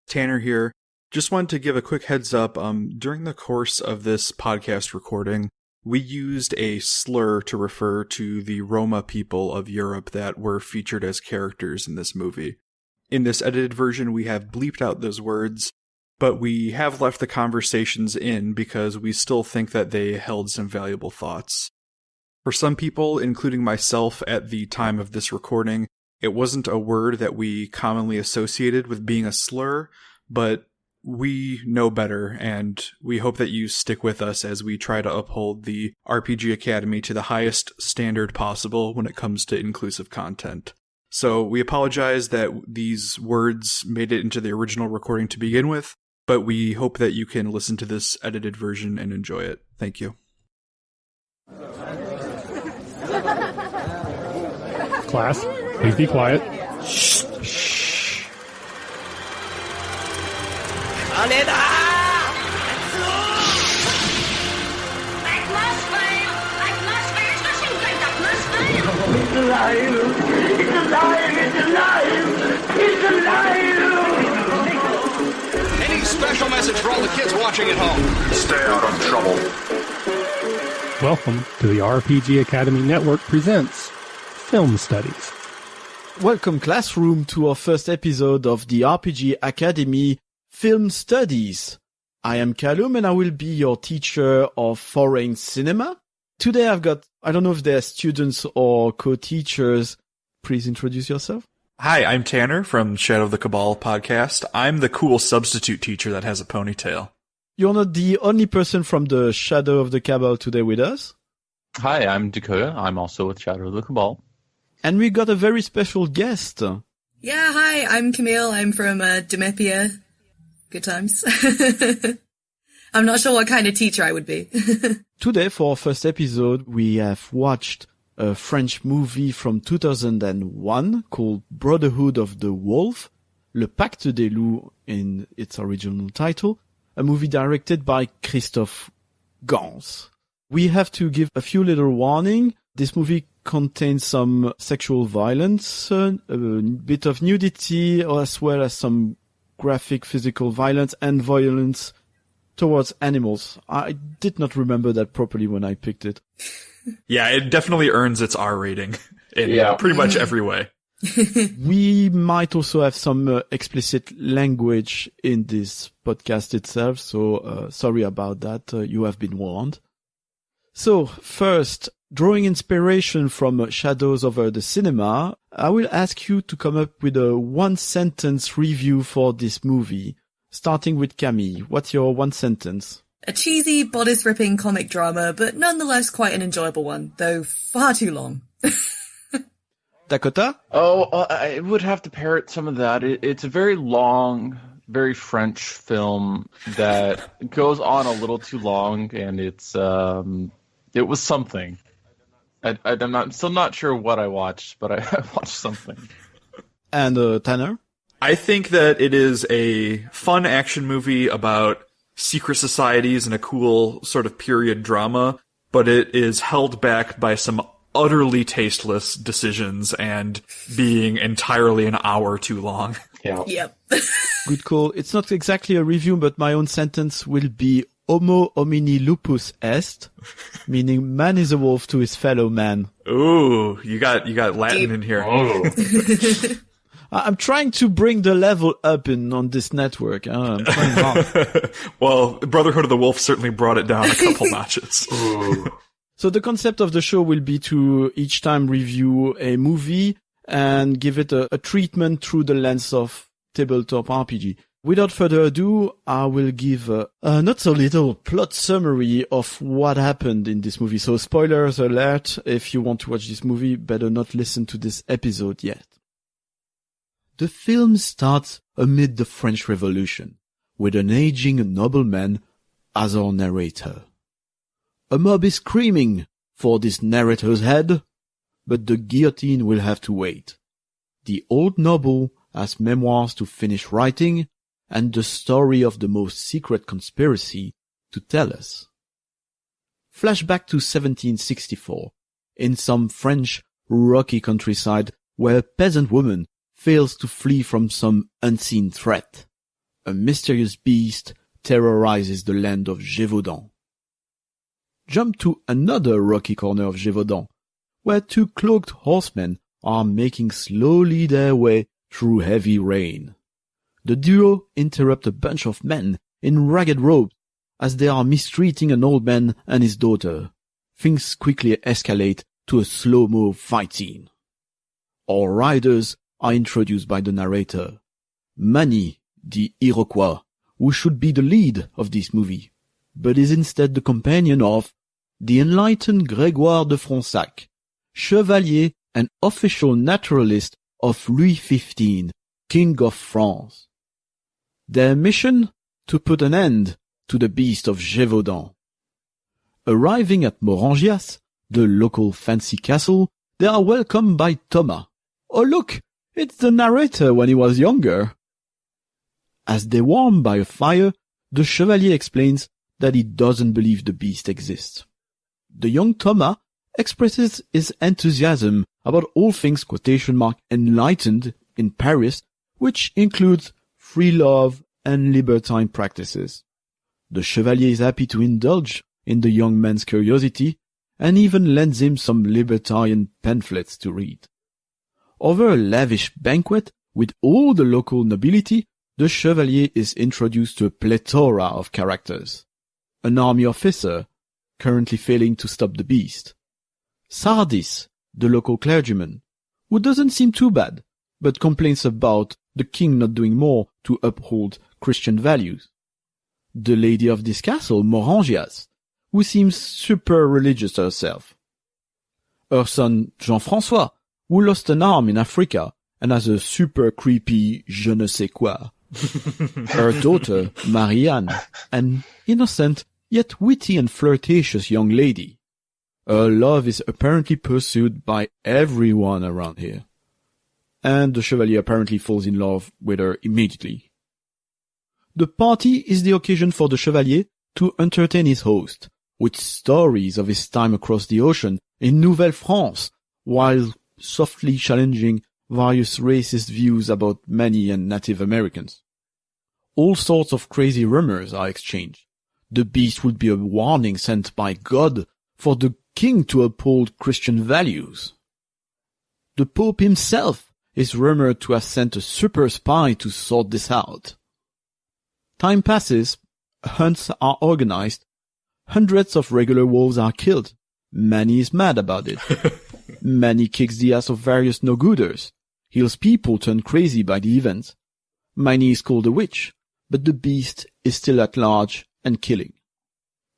Tanner here. Just wanted to give a quick heads up. During the course of this podcast recording, we used a slur to refer to the Roma people of Europe that were featured as characters in this movie. In this edited version, we have bleeped out those words, but we have left the conversations in because we still think that they held some valuable thoughts. For some people, including myself at the time of this recording, it wasn't a word that we commonly associated with being a slur, but we know better, and we hope that you stick with us as we try to uphold the RPG Academy to the highest standard possible when it comes to inclusive content. So we apologize that these words made it into the original recording to begin with, but we hope that you can listen to this edited version and enjoy it. Thank you. Class, please be quiet. Shh. It's alive! It's alive! It's alive! It's alive! Any special message for all the kids watching at home? Stay out of trouble. Welcome to the RPG Academy Network presents Film Studies. Welcome, classroom, to our first episode of the RPG Academy Film Studies. I am Kalum and I will be your teacher of foreign cinema. Today I've got, I don't know if they're students or co-teachers. Please introduce yourself. Hi, I'm Tanner from Shadow of the Cabal podcast. I'm the cool substitute teacher that has a ponytail. You're not the only person from the Shadow of the Cabal today with us. Hi, I'm Dakota. I'm also with Shadow of the Cabal. And we got a very special guest. Yeah, hi, I'm Camille. I'm from Demipia. Good times. I'm not sure what kind of teacher I would be. Today, for our first episode, we have watched a French movie from 2001 called Brotherhood of the Wolf, Le Pacte des Loups in its original title, a movie directed by Christophe Gans. We have to give a few little warning. This movie contains some sexual violence, a bit of nudity, as well as some graphic physical violence and violence towards animals. I did not remember that properly when I picked it. Yeah, it definitely earns its R rating in pretty much every way. We might also have some explicit language in this podcast itself, so sorry about that. You have been warned. So, first, drawing inspiration from Shadows over the Cinema, I will ask you to come up with a one-sentence review for this movie. Starting with Camille, what's your one sentence? A cheesy, bodice-ripping comic drama, but nonetheless quite an enjoyable one, though far too long. Dakota? I would have to parrot some of that. It's a very long, very French film that goes on a little too long, and it was something. I'm still not sure what I watched, but I watched something. And Tanner? I think that it is a fun action movie about secret societies and a cool sort of period drama, but it is held back by some utterly tasteless decisions and being entirely an hour too long. Yeah. Yep. Good call. It's not exactly a review, but my own sentence will be Homo homini lupus est, meaning man is a wolf to his fellow man. Ooh, you got Latin in here. Oh. I'm trying to bring the level up on this network. I'm trying hard. Well, Brotherhood of the Wolf certainly brought it down a couple notches. So the concept of the show will be to each time review a movie and give it a treatment through the lens of tabletop RPG. Without further ado, I will give a not so little plot summary of what happened in this movie. So spoilers alert, if you want to watch this movie, better not listen to this episode yet. The film starts amid the French Revolution, with an aging nobleman as our narrator. A mob is screaming for this narrator's head, but the guillotine will have to wait. The old noble has memoirs to finish writing, and the story of the most secret conspiracy to tell us. Flashback to 1764, in some French rocky countryside where a peasant woman fails to flee from some unseen threat. a mysterious beast terrorizes the land of Gévaudan. Jump to another rocky corner of Gévaudan, where two cloaked horsemen are making slowly their way through heavy rain. The duo interrupt a bunch of men in ragged robes as they are mistreating an old man and his daughter. Things quickly escalate to a slow-mo fight scene. Our riders are introduced by the narrator, Mani, the Iroquois, who should be the lead of this movie, but is instead the companion of the enlightened Grégoire de Fronsac, chevalier and official naturalist of Louis XV, King of France. Their mission? To put an end to the beast of Gévaudan. Arriving at Morangias, the local fancy castle, they are welcomed by Thomas. Oh look, it's the narrator when he was younger. As they warm by a fire, the chevalier explains that he doesn't believe the beast exists. The young Thomas expresses his enthusiasm about all things quotation mark enlightened in Paris, which includes free love and libertine practices. The chevalier is happy to indulge in the young man's curiosity and even lends him some libertine pamphlets to read. Over a lavish banquet with all the local nobility, the chevalier is introduced to a plethora of characters. An army officer, currently failing to stop the beast. Sardis, the local clergyman, who doesn't seem too bad, but complains about the king not doing more to uphold Christian values. The lady of this castle, Morangias, who seems super religious herself. Her son, Jean-François, who lost an arm in Africa and has a super creepy je ne sais quoi. Her daughter, Marianne, an innocent yet witty and flirtatious young lady. Her love is apparently pursued by everyone around here. And the chevalier apparently falls in love with her immediately. The party is the occasion for the chevalier to entertain his host with stories of his time across the ocean in Nouvelle-France, while softly challenging various racist views about many and Native Americans. All sorts of crazy rumors are exchanged. The beast would be a warning sent by God for the king to uphold Christian values. The Pope himself is rumored to have sent a super spy to sort this out. Time passes, hunts are organized, hundreds of regular wolves are killed. Manny is mad about it. Manny kicks the ass of various no-gooders. Hill's people turn crazy by the event. Manny is called a witch, but the beast is still at large and killing.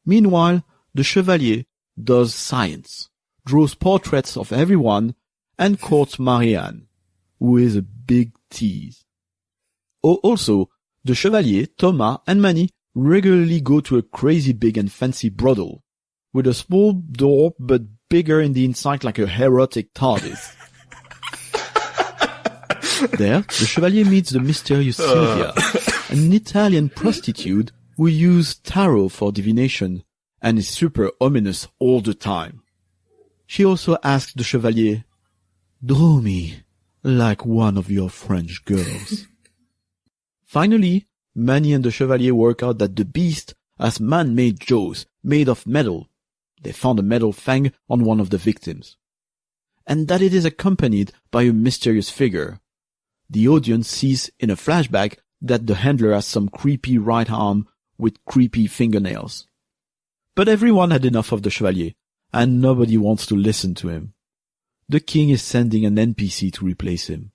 Meanwhile, the chevalier does science, draws portraits of everyone, and courts Marianne, who is a big tease. Also, the chevalier, Thomas, and Manny regularly go to a crazy big and fancy brothel, with a small door but bigger in the inside like a erotic TARDIS. There, the chevalier meets the mysterious Sylvia, an Italian prostitute who uses tarot for divination and is super ominous all the time. She also asks the chevalier, "Draw me like one of your French girls." Finally, Manny and the chevalier work out that the beast has man-made jaws made of metal. They found a metal fang on one of the victims. And that it is accompanied by a mysterious figure. The audience sees in a flashback that the handler has some creepy right arm with creepy fingernails. But everyone had enough of the chevalier, and nobody wants to listen to him. The king is sending an NPC to replace him.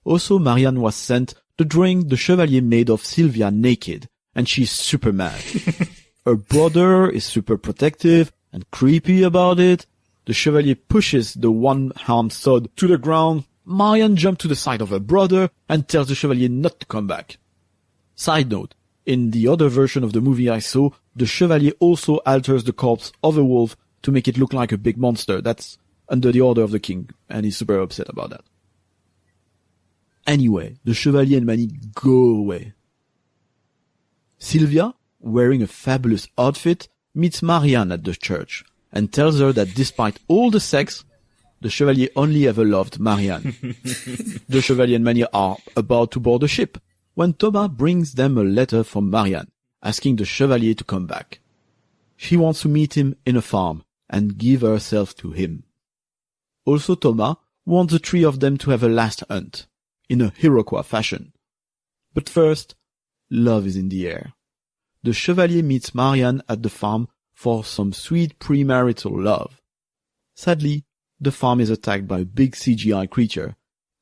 Also, Marianne was sent the drawing the chevalier made of Sylvia naked, and she's super mad. Her brother is super protective and creepy about it. The chevalier pushes the one-armed sod to the ground. Marianne jumps to the side of her brother and tells the chevalier not to come back. Side note, in the other version of the movie I saw, the chevalier also alters the corpse of a wolf to make it look like a big monster. That's under the order of the king, and he's super upset about that. Anyway, the chevalier and Manny go away. Sylvia, wearing a fabulous outfit, meets Marianne at the church and tells her that despite all the sex, the chevalier only ever loved Marianne. The chevalier and Manny are about to board a ship when Thomas brings them a letter from Marianne, asking the Chevalier to come back. She wants to meet him in a farm and give herself to him. Also Thomas wants the three of them to have a last hunt, in a Iroquois fashion. But first, love is in the air. The Chevalier meets Marianne at the farm for some sweet premarital love. Sadly, the farm is attacked by a big CGI creature.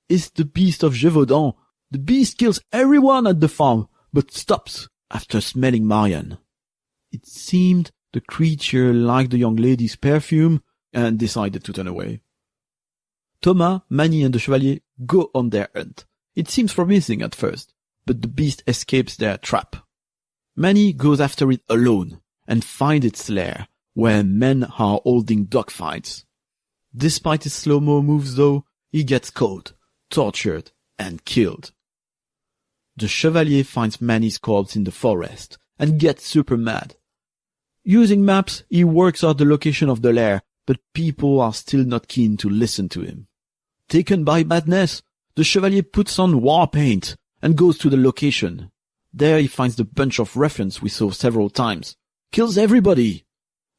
It's the beast of Gévaudan. The beast kills everyone at the farm, but stops after smelling Marianne. It seemed the creature liked the young lady's perfume and decided to turn away. Thomas, Manny and the Chevalier go on their hunt. It seems promising at first, but the beast escapes their trap. Manny goes after it alone and finds its lair, where men are holding dogfights. Despite his slow-mo moves though, he gets caught, tortured, and killed. The Chevalier finds Manny's corpse in the forest and gets super mad. Using maps, he works out the location of the lair, but people are still not keen to listen to him. Taken by madness, the Chevalier puts on war paint and goes to the location. There he finds the bunch of ruffians we saw several times. Kills everybody.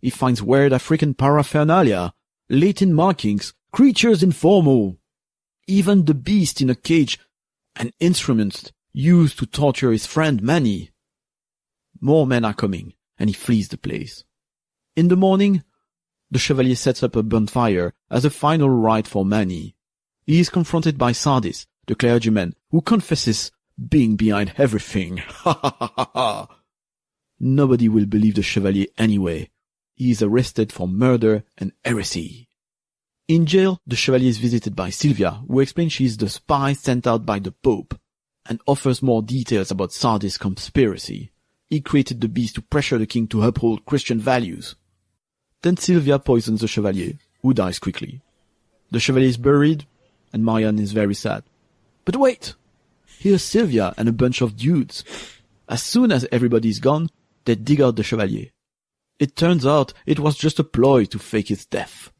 He finds weird African paraphernalia, Latin markings, creatures informal. Even the beast in a cage and instruments used to torture his friend Manny. More men are coming, and he flees the place. In the morning, the Chevalier sets up a bonfire as a final rite for Manny. He is confronted by Sardis, the clergyman, who confesses being behind everything. Ha ha ha ha ha. Nobody will believe the Chevalier anyway. He is arrested for murder and heresy. In jail, the Chevalier is visited by Sylvia, who explains she is the spy sent out by the Pope, and offers more details about Sardis' conspiracy. He created the beast to pressure the king to uphold Christian values. Then Sylvia poisons the Chevalier, who dies quickly. The Chevalier is buried, and Marianne is very sad. But wait! Here's Sylvia and a bunch of dudes. As soon as everybody is gone, they dig out the Chevalier. It turns out it was just a ploy to fake his death.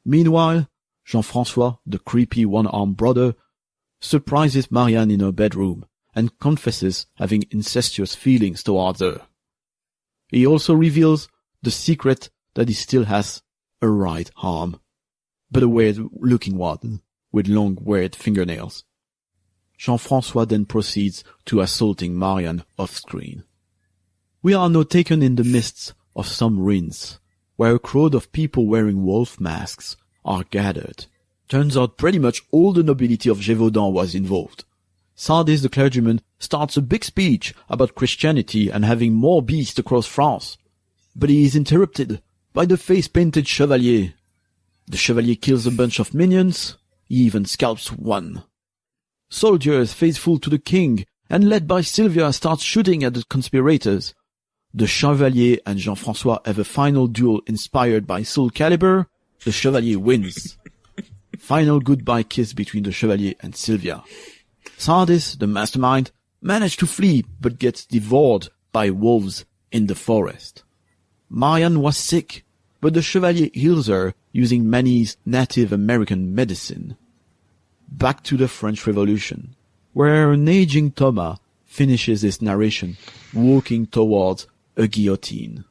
Meanwhile, Jean-François, the creepy one-armed brother, surprises Marianne in her bedroom and confesses having incestuous feelings towards her. He also reveals the secret that he still has a right arm, but a weird-looking one with long, weird fingernails. Jean-François then proceeds to assaulting Marianne off-screen. We are now taken in the midst of some ruins, where a crowd of people wearing wolf masks are gathered. Turns out pretty much all the nobility of Gévaudan was involved. Sardis the clergyman starts a big speech about Christianity and having more beasts across France. But he is interrupted by the face-painted Chevalier. The Chevalier kills a bunch of minions, he even scalps one. Soldiers faithful to the king and led by Sylvia start shooting at the conspirators. The Chevalier and Jean-François have a final duel inspired by Soul Calibur. The Chevalier wins. Final goodbye kiss between the Chevalier and Sylvia. Sardis, the mastermind, managed to flee but gets devoured by wolves in the forest. Marianne was sick, but the Chevalier heals her using Manny's Native American medicine. Back to the French Revolution, where an aging Thomas finishes his narration walking towards a guillotine.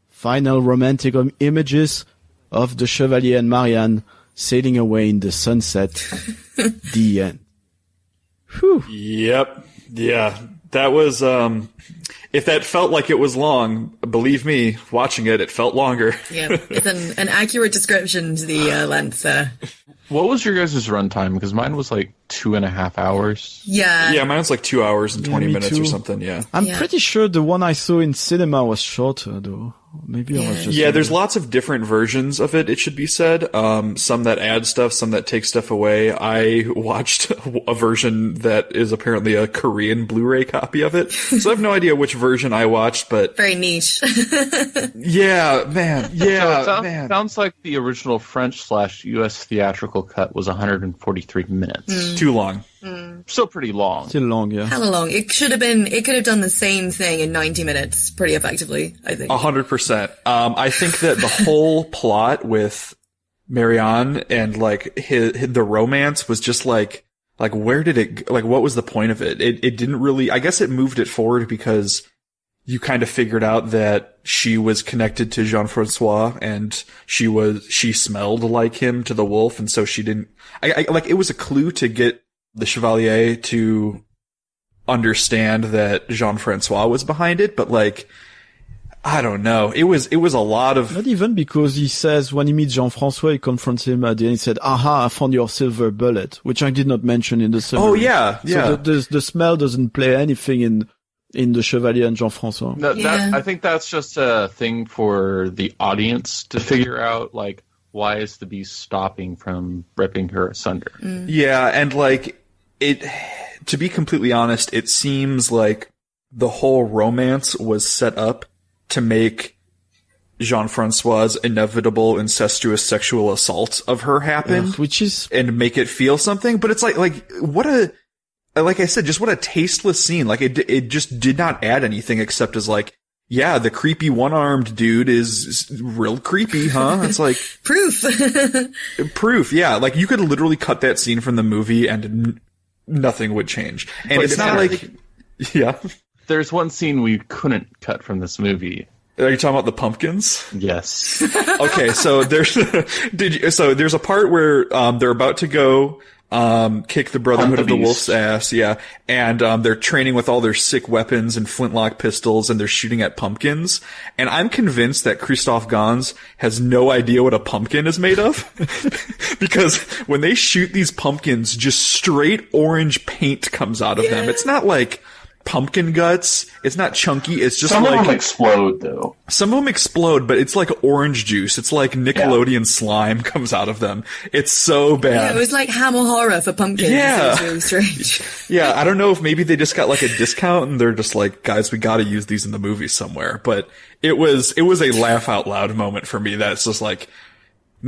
Final romantic images of the Chevalier and Marianne sailing away in the sunset. The end. Whew. Yep. Yeah. That was, if that felt like it was long, believe me, watching it, it felt longer. Yeah, it's an accurate description to the length there. What was your guys' runtime? Because mine was like 2.5 hours. Yeah. Yeah, mine was like 2 hours and 20 minutes too. or something, yeah. I'm pretty sure the one I saw in cinema was shorter, though. Maybe I was just... Yeah, there's lots of different versions of it should be said. Some that add stuff, some that take stuff away. I watched a version that is apparently a Korean Blu-ray copy of it. So I have no idea which version I watched, but... Very niche. Yeah, man. Yeah, So man. sounds like the original French/US theatrical cut was 143 minutes. Too long. Still pretty long. Still long, yeah. Hella long. It could have done the same thing in 90 minutes pretty effectively, I think. 100%. I think that the whole plot with Marianne and like the romance was just like like, where did it, like, what was the point of it? It didn't really, I guess it moved it forward because you kind of figured out that she was connected to Jean-Francois and she smelled like him to the wolf. And so she didn't, like, it was a clue to get the Chevalier to understand that Jean-Francois was behind it. But like, I don't know. It was a lot of... Not even, because he says when he meets Jean-Francois, he confronts him at the end, he said, aha, I found your silver bullet, which I did not mention in the summary. Oh, yeah, yeah. So the smell doesn't play anything in the Chevalier and Jean-Francois. I think that's just a thing for the audience to figure out, like, why is the beast stopping from ripping her asunder? Mm. Yeah, and like, to be completely honest, it seems like the whole romance was set up to make Jean-Francois's inevitable incestuous sexual assault of her happen, which is, and make it feel something. But it's like I said, just what a tasteless scene. Like, it just did not add anything except as like, yeah, the creepy one-armed dude is real creepy, huh? It's like proof. Yeah, like you could literally cut that scene from the movie and nothing would change. And but it's not like, yeah. There's one scene we couldn't cut from this movie. Are you talking about the pumpkins? Yes. Okay, so there's a part where they're about to go kick the Brotherhood of the Wolf's ass, yeah, and they're training with all their sick weapons and flintlock pistols, and they're shooting at pumpkins. And I'm convinced that Christophe Gans has no idea what a pumpkin is made of, because when they shoot these pumpkins, just straight orange paint comes out of them. It's not like pumpkin guts. It's not chunky. It's just some like... of them explode, though. Some of them explode, but it's like orange juice. It's like Nickelodeon slime comes out of them. It's so bad. Yeah, it was like Hammer horror for pumpkins. Yeah. It was really strange. Yeah, I don't know if maybe they just got like a discount and they're just like, guys, we gotta use these in the movie somewhere. But it was a laugh out loud moment for me. That's just like,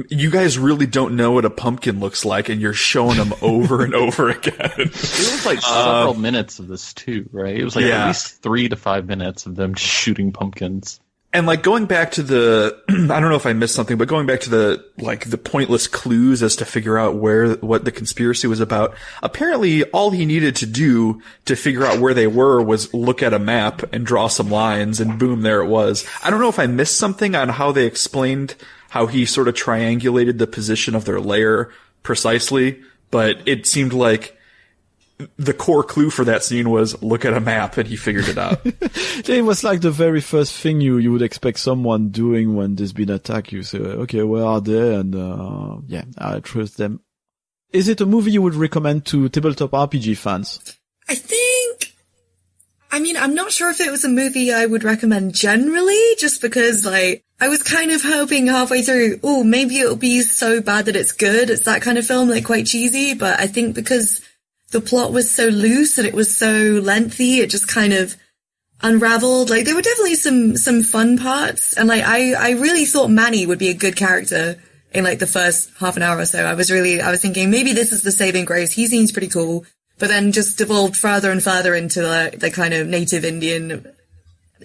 you guys really don't know what a pumpkin looks like, and you're showing them over and over again. It was like several minutes of this too, right? It was like at least 3 to 5 minutes of them just shooting pumpkins. And like going back to I don't know if I missed something, but going back to the pointless clues as to figure out what the conspiracy was about. Apparently all he needed to do to figure out where they were was look at a map and draw some lines, and boom, there it was. I don't know if I missed something on how they explained how he sort of triangulated the position of their lair precisely, but it seemed like the core clue for that scene was look at a map, and he figured it out. It was like the very first thing you would expect someone doing when there's been an attack. You say, okay, where are they? And yeah, I trust them. Is it a movie you would recommend to tabletop RPG fans? I'm not sure if it was a movie I would recommend generally, just because, like, I was kind of hoping halfway through, maybe it'll be so bad that it's good. It's that kind of film, like, quite cheesy, but I think because the plot was so loose and it was so lengthy, it just kind of unraveled. Like, there were definitely some fun parts, and, like, I really thought Manny would be a good character in, like, the first half an hour or so. I was thinking maybe this is the saving grace. He seems pretty cool. But then just devolved further and further into the kind of native Indian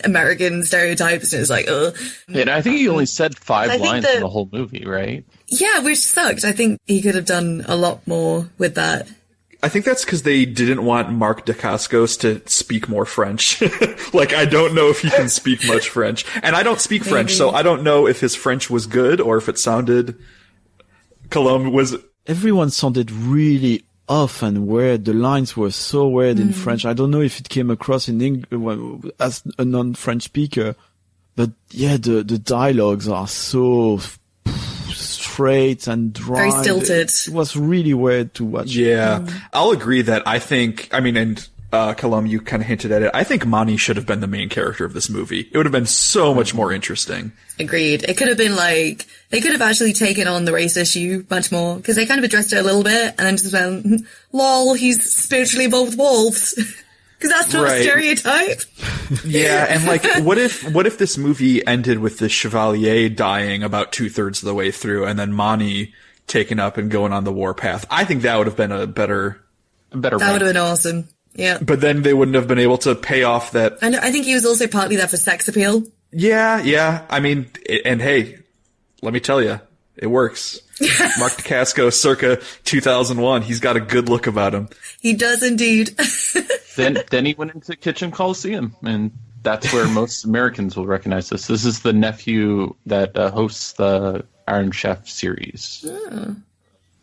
American stereotypes, and it was like, ugh. And I think he only said 5 lines in the whole movie, right? Yeah, which sucked. I think he could have done a lot more with that. I think that's because they didn't want Mark Dacascos to speak more French. Like, I don't know if he can speak much French. And I don't speak French, so I don't know if his French was good or if it sounded... Kalum was... Everyone sounded really off and weird. The lines were so weird in French. I don't know if it came across in English as a non-French speaker, but yeah, the dialogues are so straight and dry. Very stilted. It was really weird to watch. Yeah, I'll agree that Kalum, you kind of hinted at it. I think Mani should have been the main character of this movie. It would have been so much more interesting. Agreed. It could have been like, they could have actually taken on the race issue much more, because they kind of addressed it a little bit, and then just went, lol, he's spiritually involved with wolves. Because that's not a stereotype. Yeah, and like, what if this movie ended with the Chevalier dying about 2/3 of the way through, and then Mani taken up and going on the warpath? I think that would have been a better That would have been awesome. Yeah. But then they wouldn't have been able to pay off that. And I think he was also partly there for sex appeal. Yeah. I mean, and hey, let me tell you, It works. Mark DeCasco, circa 2001. He's got a good look about him. He does indeed. Then he went into Kitchen Coliseum, and that's where most Americans will recognize this. This is the nephew that hosts the Iron Chef series.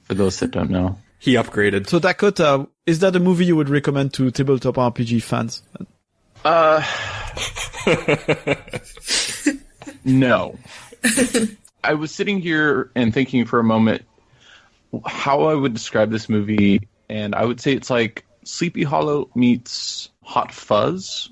For those that don't know. He upgraded. So Dakota, is that a movie you would recommend to tabletop RPG fans? No. I was sitting here and thinking for a moment how I would describe this movie, and I would say it's like Sleepy Hollow meets Hot Fuzz.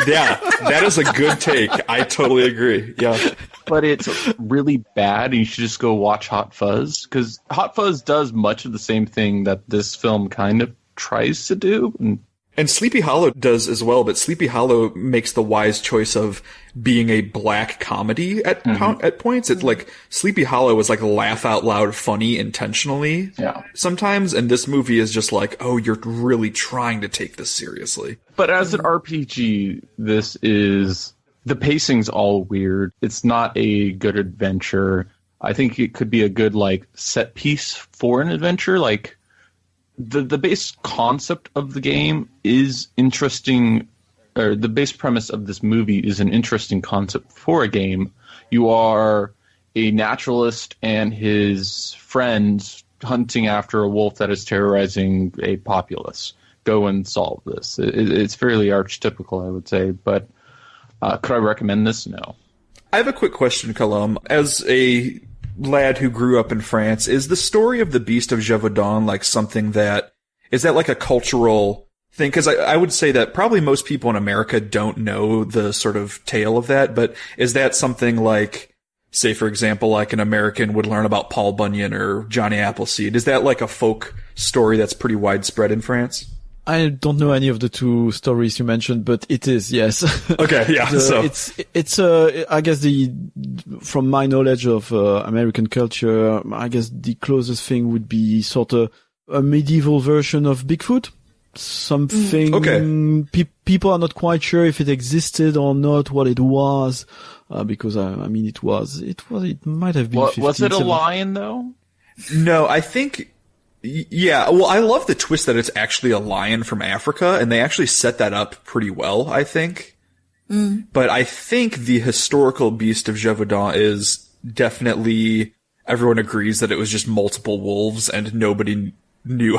Yeah, that is a good take. I totally agree. Yeah. But it's really bad, and you should just go watch Hot Fuzz, because Hot Fuzz does much of the same thing that this film kind of tries to do. And Sleepy Hollow does as well, but Sleepy Hollow makes the wise choice of being a black comedy at points. It's like Sleepy Hollow is like laugh out loud funny intentionally sometimes, and this movie is just like, oh, you're really trying to take this seriously. But as an RPG, the pacing's all weird. It's not a good adventure. I think it could be a good like set piece for an adventure, like the base concept of the game is interesting, or the base premise of this movie is an interesting concept for a game. You are a naturalist and his friends hunting after a wolf that is terrorizing a populace. Go and solve this. It's fairly archetypical, I would say, but could I recommend this? No. I have a quick question, Kalum. As a lad who grew up in France, is the story of the Beast of Gévaudan like something is that like a cultural thing? Because I would say that probably most people in America don't know the sort of tale of that, but is that something like, say, for example, like an American would learn about Paul Bunyan or Johnny Appleseed? Is that like a folk story that's pretty widespread in France? I don't know any of the two stories you mentioned, but it is, yes. Okay, yeah. It's I guess from my knowledge of American culture, I guess the closest thing would be sort of a medieval version of Bigfoot. Something people are not quite sure if it existed or not, what it was, because I mean it might have been. Was it a lion though? No, I think. Yeah, well, I love the twist that it's actually a lion from Africa, and they actually set that up pretty well, I think. But I think the historical Beast of Gévaudan is definitely, everyone agrees that it was just multiple wolves, and nobody knew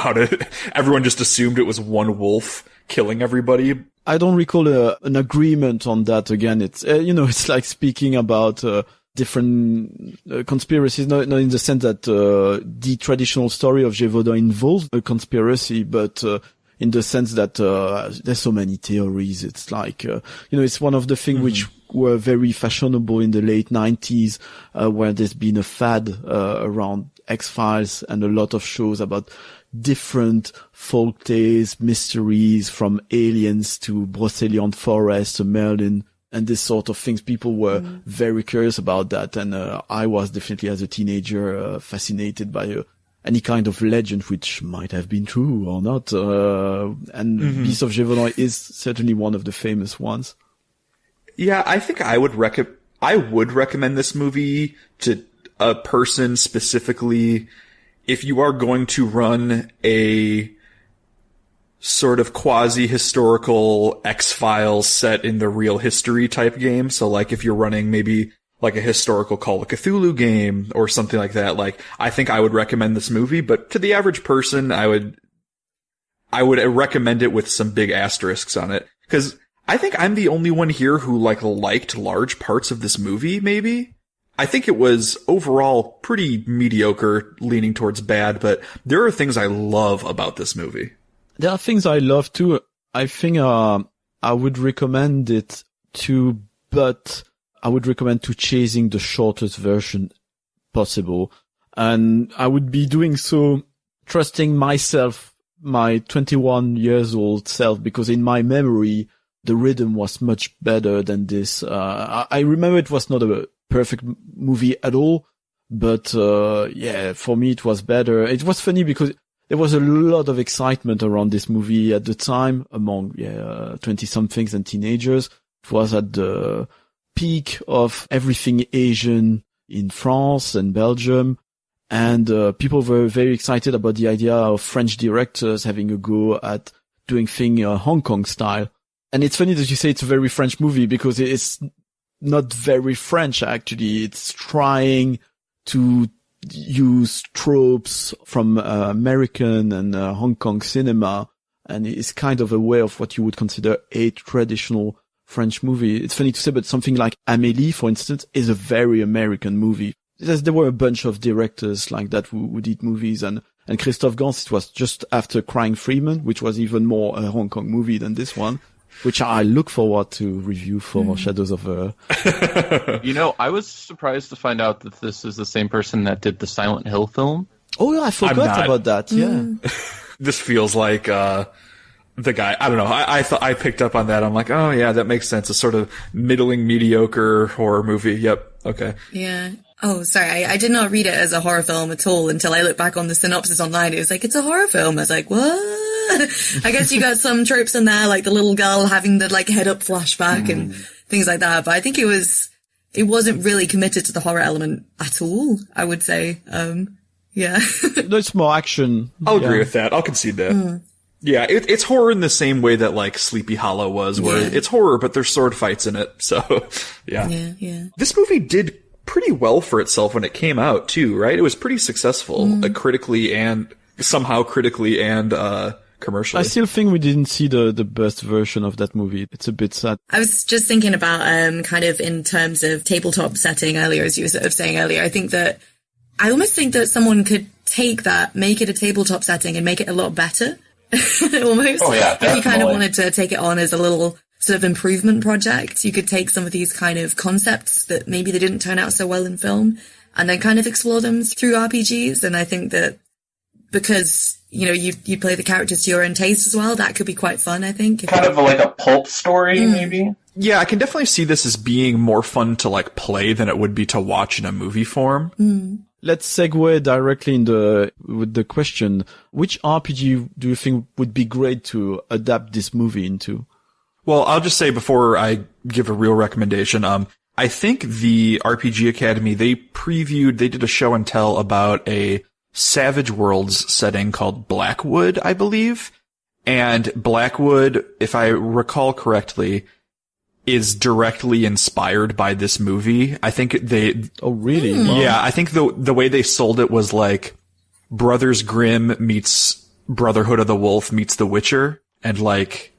everyone just assumed it was one wolf killing everybody. I don't recall an agreement on that. Again, it's, it's like speaking about, different conspiracies, not in the sense that the traditional story of Gévaudan involves a conspiracy, but in the sense that there's so many theories. It's like it's one of the things which were very fashionable in the late 90s, where there's been a fad around X-Files and a lot of shows about different folk tales, mysteries, from aliens to Brocéliande forest to Merlin. And this sort of things, people were very curious about that. And I was definitely, as a teenager, fascinated by any kind of legend, which might have been true or not. And Beast of Gévaudan is certainly one of the famous ones. Yeah, I think I would recommend this movie to a person specifically if you are going to run a sort of quasi-historical X-Files set in the real history type game. So like if you're running maybe like a historical Call of Cthulhu game or something like that, like I think I would recommend this movie, but to the average person, I would recommend it with some big asterisks on it. Cause I think I'm the only one here who liked large parts of this movie, maybe. I think it was overall pretty mediocre, leaning towards bad, but there are things I love about this movie. There are things I love too. I think I would recommend it to, but I would recommend to chasing the shortest version possible. And I would be doing so trusting myself, my 21 years old self, because in my memory, the rhythm was much better than this. I remember it was not a perfect movie at all, but for me it was better. It was funny because there was a lot of excitement around this movie at the time among 20-somethings and teenagers. It was at the peak of everything Asian in France and Belgium. And people were very excited about the idea of French directors having a go at doing things Hong Kong style. And it's funny that you say it's a very French movie because it's not very French, actually. It's trying to use tropes from American and Hong Kong cinema. And it's kind of a way of what you would consider a traditional French movie. It's funny to say, but something like Amélie, for instance, is a very American movie. There were a bunch of directors like that who did movies, and Christophe Gans, it was just after Crying Freeman, which was even more a Hong Kong movie than this one, which I look forward to review for Shadows of I was surprised to find out that this is the same person that did the Silent Hill film. Oh, yeah, I forgot about that, yeah. This feels like the guy. I don't know. I thought I picked up on that. I'm like, oh yeah, that makes sense. A sort of middling, mediocre horror movie. Yep. Okay. Yeah. Oh, sorry. I did not read it as a horror film at all until I looked back on the synopsis online. It was like, it's a horror film. I was like, what? I guess you got some tropes in there, like the little girl having the like head up flashback and things like that. But I think it wasn't really committed to the horror element at all, I would say. Yeah. There's more action. I'll agree with that. I'll concede that. Yeah, it's horror in the same way that like Sleepy Hollow was, where it's horror, but there's sword fights in it. So, yeah. Yeah. This movie did pretty well for itself when it came out too, right? It was pretty successful critically and commercially. I still think we didn't see the best version of that movie. It's a bit sad. I was just thinking about kind of in terms of tabletop setting earlier, as you were sort of saying earlier. I almost think that someone could take that, make it a tabletop setting and make it a lot better. Almost. Oh yeah, if you kind of wanted to take it on as a little sort of improvement project, you could take some of these kind of concepts that maybe they didn't turn out so well in film and then kind of explore them through RPGs. And I think that because, you play the characters to your own taste as well, that could be quite fun, I think. Kind of like a pulp story, maybe? Yeah, I can definitely see this as being more fun to like play than it would be to watch in a movie form. Let's segue directly with the question, which RPG do you think would be great to adapt this movie into? Well, I'll just say before I give a real recommendation, I think the RPG Academy, they did a show and tell about a Savage Worlds setting called Blackwood, I believe. And Blackwood, if I recall correctly, is directly inspired by this movie. I think Oh, really? Yeah, I think the way they sold it was like Brothers Grimm meets Brotherhood of the Wolf meets The Witcher. And like,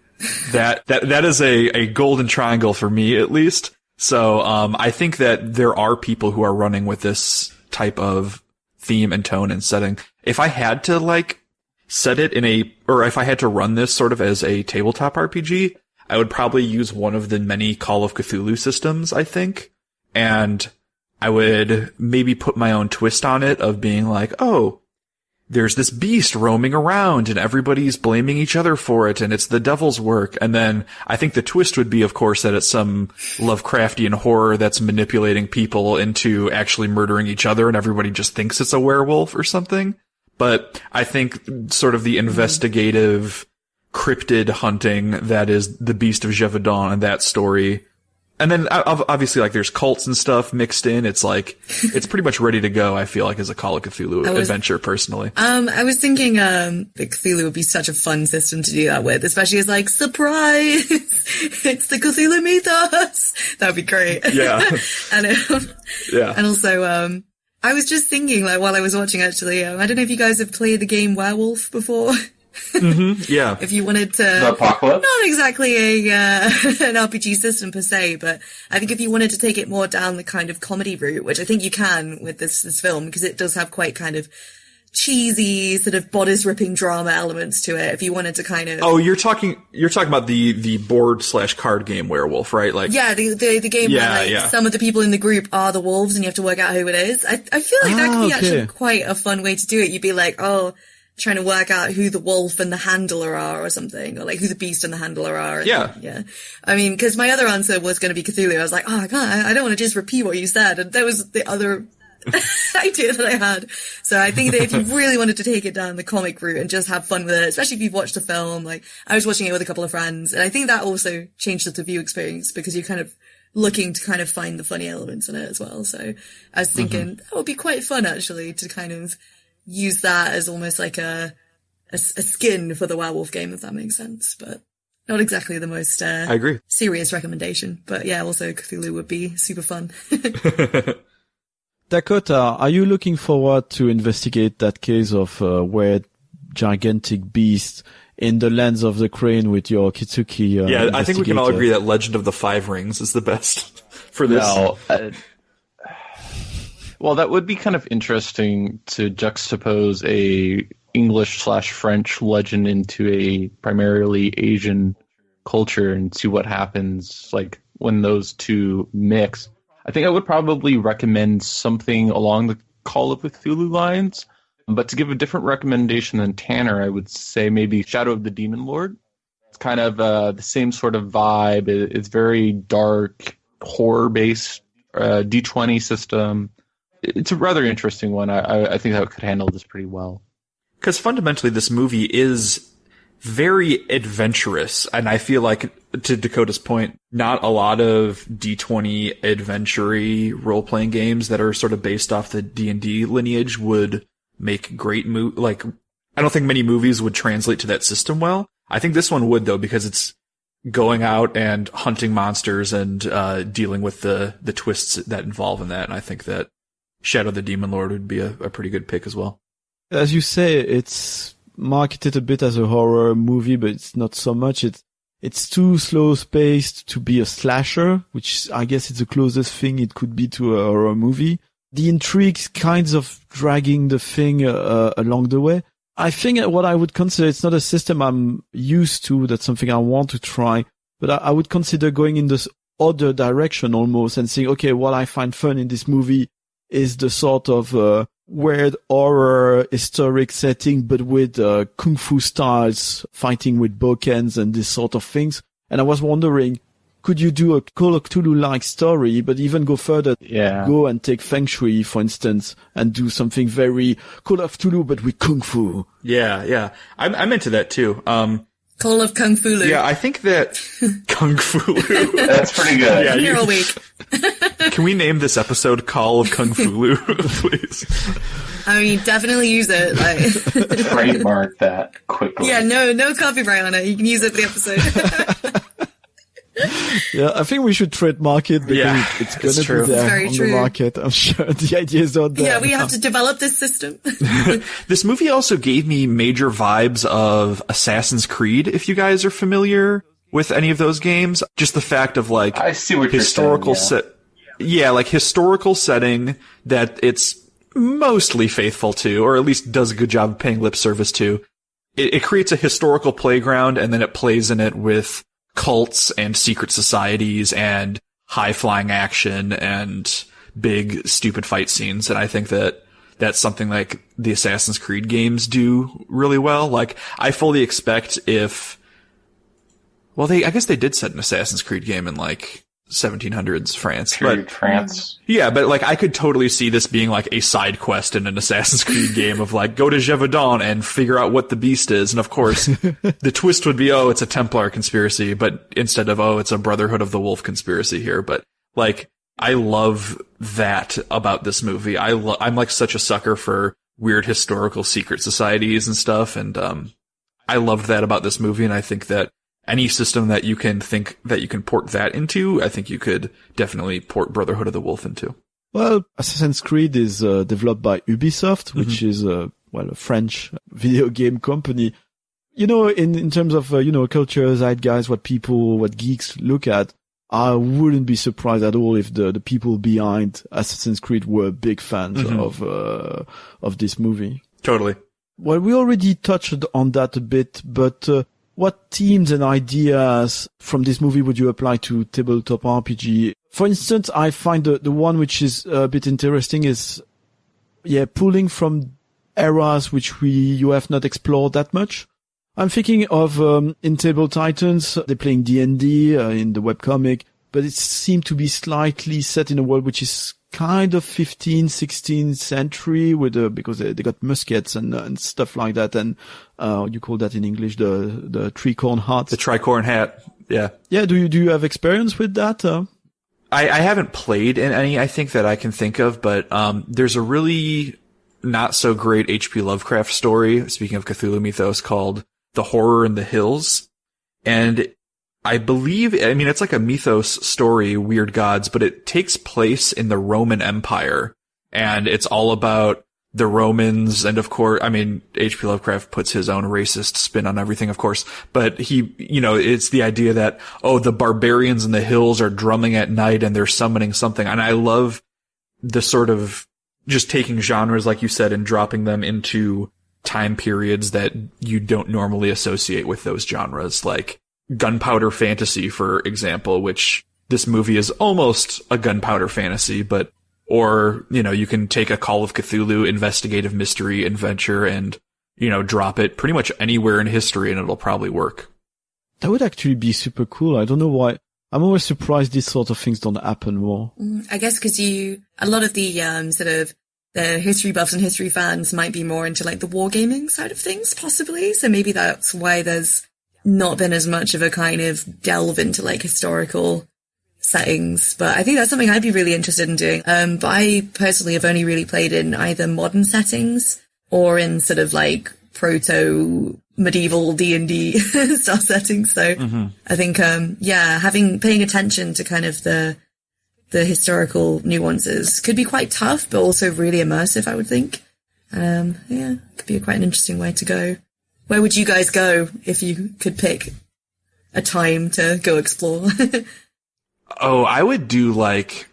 that is a golden triangle for me, at least. So, I think that there are people who are running with this type of theme and tone and setting. If I had to like set it if I had to run this sort of as a tabletop RPG, I would probably use one of the many Call of Cthulhu systems, I think. And I would maybe put my own twist on it of being like, oh, there's this beast roaming around and everybody's blaming each other for it and it's the devil's work. And then I think the twist would be, of course, that it's some Lovecraftian horror that's manipulating people into actually murdering each other and everybody just thinks it's a werewolf or something. But I think sort of the investigative cryptid hunting that is the Beast of Gévaudan and that story. And then obviously like there's cults and stuff mixed in. It's like, it's pretty much ready to go, I feel like, as a Call of Cthulhu adventure personally. I was thinking, that Cthulhu would be such a fun system to do that with, especially as like, surprise! It's the Cthulhu mythos! That would be great. Yeah. And also, I was just thinking, like, while I was watching actually, I don't know if you guys have played the game Werewolf before. Yeah. If you wanted to, the Apocalypse? not exactly an RPG system per se, but I think if you wanted to take it more down the kind of comedy route, which I think you can with this film, because it does have quite kind of cheesy sort of bodice ripping drama elements to it. If you wanted to kind of, you're talking about the board/card game Werewolf, right? Like, yeah, the game where some of the people in the group are the wolves, and you have to work out who it is. I feel like that could be actually quite a fun way to do it. You'd be like, trying to work out who the wolf and the handler are or something, or like who the beast and the handler are. Yeah. I mean, cause my other answer was going to be Cthulhu. I was like, I don't want to just repeat what you said. And that was the other idea that I had. So I think that if you really wanted to take it down the comic route and just have fun with it, especially if you've watched the film, like I was watching it with a couple of friends, and I think that also changed the view experience because you kind of looking to kind of find the funny elements in it as well. So I was thinking that would be quite fun actually to kind of use that as almost like a skin for the werewolf game, if that makes sense. But not exactly the most I agree. serious recommendation. But yeah, also Cthulhu would be super fun. Dakota, are you looking forward to investigate that case of weird gigantic beast in the lens of the crane with your Kitsuki? Yeah, I think we can all agree that Legend of the Five Rings is the best for this. No, well, that would be kind of interesting to juxtapose a English/French legend into a primarily Asian culture and see what happens like when those two mix. I think I would probably recommend something along the Call of Cthulhu lines, but to give a different recommendation than Tanner, I would say maybe Shadow of the Demon Lord. It's kind of the same sort of vibe. It's very dark, horror-based D20 system. It's a rather interesting one. I think that could handle this pretty well. Because fundamentally, this movie is very adventurous, and I feel like, to Dakota's point, not a lot of D20 adventure-y role-playing games that are sort of based off the D&D lineage would make great I don't think many movies would translate to that system well. I think this one would, though, because it's going out and hunting monsters and dealing with the twists that involve in that, and I think that Shadow of the Demon Lord would be a pretty good pick as well. As you say, it's marketed a bit as a horror movie, but it's not so much. It's too slow-paced to be a slasher, which I guess is the closest thing it could be to a horror movie. The intrigue's kinds of dragging the thing along the way. I think what I would consider, it's not a system I'm used to, that's something I want to try, but I would consider going in this other direction almost and saying, okay, what I find fun in this movie is the sort of weird horror historic setting, but with kung fu styles, fighting with bokens and this sort of things. And I was wondering, could you do a Call of Cthulhu-like story, but even go further? Yeah. Go and take Feng Shui, for instance, and do something very Call of Cthulhu, but with kung fu. Yeah. I'm into that too. Call of Kung Fu. Yeah, I think that Kung Fu. That's pretty good. Yeah, I'm here all week. Can we name this episode Call of Kung Fu, please? I mean, definitely use it. Like, Trademark that quickly. yeah, no copyright on it. You can use it for the episode. Yeah, I think we should trademark it because it's going to be there on the market. I'm sure the idea is out there. Yeah, we have to develop this system. This movie also gave me major vibes of Assassin's Creed, if you guys are familiar with any of those games. Just the fact of like I see what historical you're saying, like historical setting that it's mostly faithful to, or at least does a good job of paying lip service to. It creates a historical playground, and then it plays in it with cults and secret societies and high-flying action and big, stupid fight scenes. And I think that that's something like the Assassin's Creed games do really well. Like, I fully expect I guess they did set an Assassin's Creed game in like 1700s France. France. Yeah, but like I could totally see this being like a side quest in an Assassin's Creed game of like go to Gévaudan and figure out what the beast is. And of course, the twist would be, oh, it's a Templar conspiracy, but instead of, oh, it's a Brotherhood of the Wolf conspiracy here. But like, I love that about this movie. I'm like such a sucker for weird historical secret societies and stuff. And, I loved that about this movie. And I think that any system that you can think that you can port that into, I think you could definitely port Brotherhood of the Wolf into. Well, Assassin's Creed is developed by Ubisoft, which is a French video game company. You know, in terms of culture, zeitgeist, what geeks look at, I wouldn't be surprised at all if the people behind Assassin's Creed were big fans of this movie. Totally. Well, we already touched on that a bit, but what themes and ideas from this movie would you apply to tabletop RPG? For instance, I find the one which is a bit interesting is, pulling from eras which you have not explored that much. I'm thinking of, in Table Titans, they're playing D&D, in the webcomic, but it seemed to be slightly set in a world which is kind of 15th, 16th century because they got muskets and stuff like that. And, you call that in English, the tricorn hat. The tricorn hat. Yeah. Yeah. Do you have experience with that? I haven't played in any, I think, that I can think of, but there's a really not so great H.P. Lovecraft story, speaking of Cthulhu mythos, called The Horror in the Hills. And I believe, I mean, it's like a mythos story, weird gods, but it takes place in the Roman Empire. And it's all about the Romans, and of course, I mean, H.P. Lovecraft puts his own racist spin on everything, of course, but he, you know, it's the idea that, oh, the barbarians in the hills are drumming at night and they're summoning something. And I love the sort of just taking genres, like you said, and dropping them into time periods that you don't normally associate with those genres, like gunpowder fantasy, for example, which this movie is almost a gunpowder fantasy, but or, you know, you can take a Call of Cthulhu investigative mystery adventure and, you know, drop it pretty much anywhere in history and it'll probably work. That would actually be super cool. I don't know why. I'm always surprised these sort of things don't happen more. I guess because a lot of the sort of the history buffs and history fans might be more into like the wargaming side of things, possibly. So maybe that's why there's not been as much of a kind of delve into like historical settings, but I think that's something I'd be really interested in doing. But I personally have only really played in either modern settings or in sort of like proto medieval D&D style settings. So I think, paying attention to kind of the historical nuances could be quite tough, but also really immersive, I would think. Could be quite an interesting way to go. Where would you guys go if you could pick a time to go explore? Oh, I would do like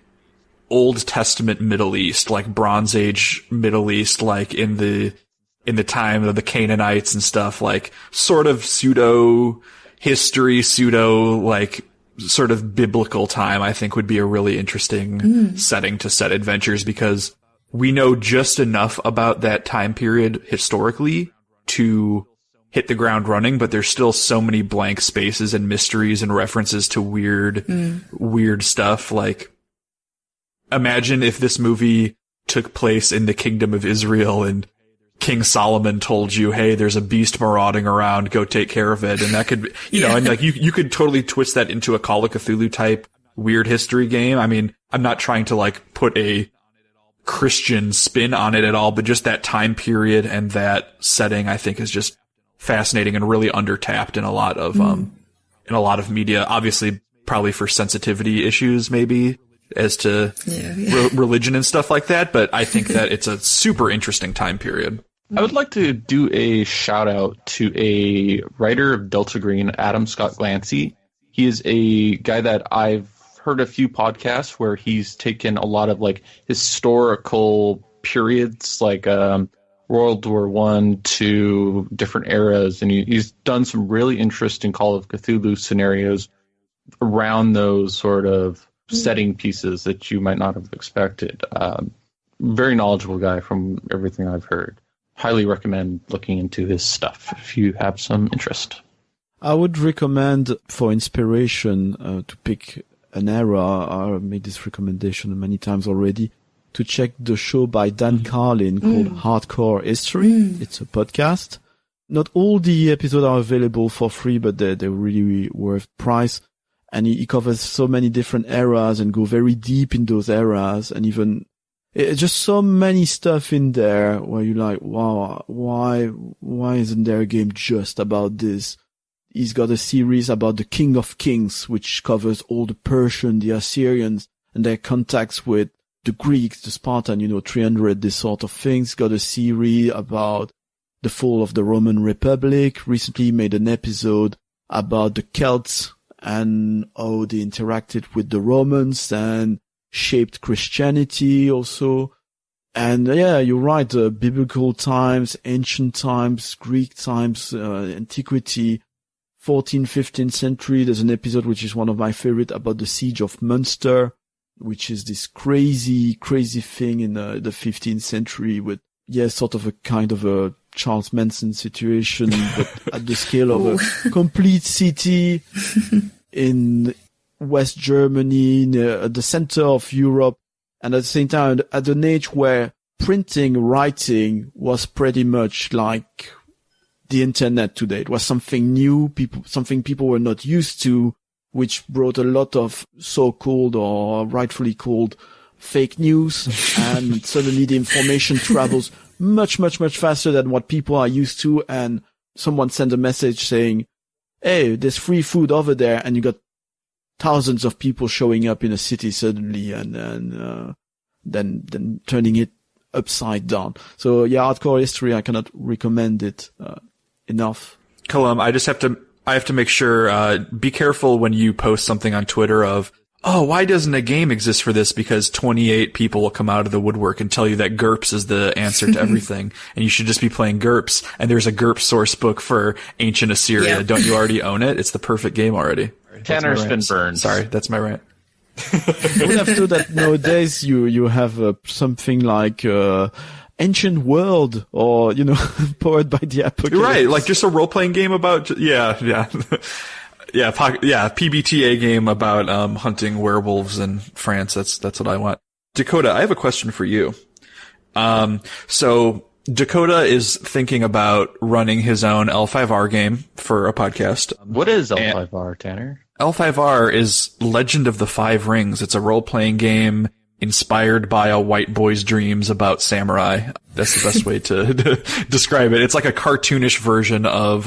Old Testament Middle East, like Bronze Age Middle East, like in the time of the Canaanites and stuff, like sort of pseudo history, pseudo like sort of biblical time, I think would be a really interesting setting to set adventures, because we know just enough about that time period historically to hit the ground running, but there's still so many blank spaces and mysteries and references to weird stuff. Like, imagine if this movie took place in the Kingdom of Israel and King Solomon told you, hey, there's a beast marauding around, go take care of it. And that could, you know, and like you could totally twist that into a Call of Cthulhu type weird history game. I mean, I'm not trying to like put a Christian spin on it at all, but just that time period and that setting, I think, is just fascinating and really undertapped in a lot of media, obviously probably for sensitivity issues maybe as to religion and stuff like that, but I think that it's a super interesting time period. I would like to do a shout out to a writer of Delta Green, Adam Scott Glancy. He is a guy that I've heard a few podcasts where he's taken a lot of like historical periods, like World War I to different eras, and he's done some really interesting Call of Cthulhu scenarios around those sort of setting pieces that you might not have expected. Very knowledgeable guy from everything I've heard. Highly recommend looking into his stuff if you have some interest. I would recommend for inspiration to pick an era. I made this recommendation many times already, to check the show by Dan Carlin called Hardcore History. It's a podcast. Not all the episodes are available for free, but they're really worth price. And he covers so many different eras and go very deep in those eras, and even just so many stuff in there where you're like, wow, why isn't there a game just about this? He's got a series about the King of Kings, which covers all the Persian, the Assyrians, and their contacts with the Greeks, the Spartan, 300, this sort of things. Got a series about the fall of the Roman Republic. Recently made an episode about the Celts and how they interacted with the Romans and shaped Christianity also. And yeah, you're right, biblical times, ancient times, Greek times, antiquity, 14th, 15th century. There's an episode which is one of my favorite about the Siege of Munster, which is this crazy thing in the 15th century with, sort of a kind of a Charles Manson situation, but at the scale of a complete city in West Germany, at the center of Europe, and at the same time, at an age where writing was pretty much like the internet today. It was something new, something people were not used to. which brought a lot of so-called or rightfully called fake news. And suddenly the information travels much, much, much faster than what people are used to. And someone sent a message saying, hey, there's free food over there. And you got thousands of people showing up in a city suddenly and then turning it upside down. So yeah, hardcore history, I cannot recommend it enough. Kalum, I have to make sure, be careful when you post something on Twitter of, oh, why doesn't a game exist for this? Because 28 people will come out of the woodwork and tell you that GURPS is the answer to everything. And you should just be playing GURPS. And there's a GURPS source book for ancient Assyria. Yeah. Don't you already own it? It's the perfect game already. Tanner's been burned. Sorry, that's my rant. I would have thought that nowadays you have something like Ancient World or, Powered by the Apocalypse. Right, like just a role-playing game about, yeah. PBTA game about hunting werewolves in France. That's what I want. Dakota, I have a question for you. So Dakota is thinking about running his own L5R game for a podcast. What is L5R, Tanner? L5R is Legend of the Five Rings. It's a role-playing game inspired by a white boy's dreams about samurai. That's the best way to describe it. It's like a cartoonish version of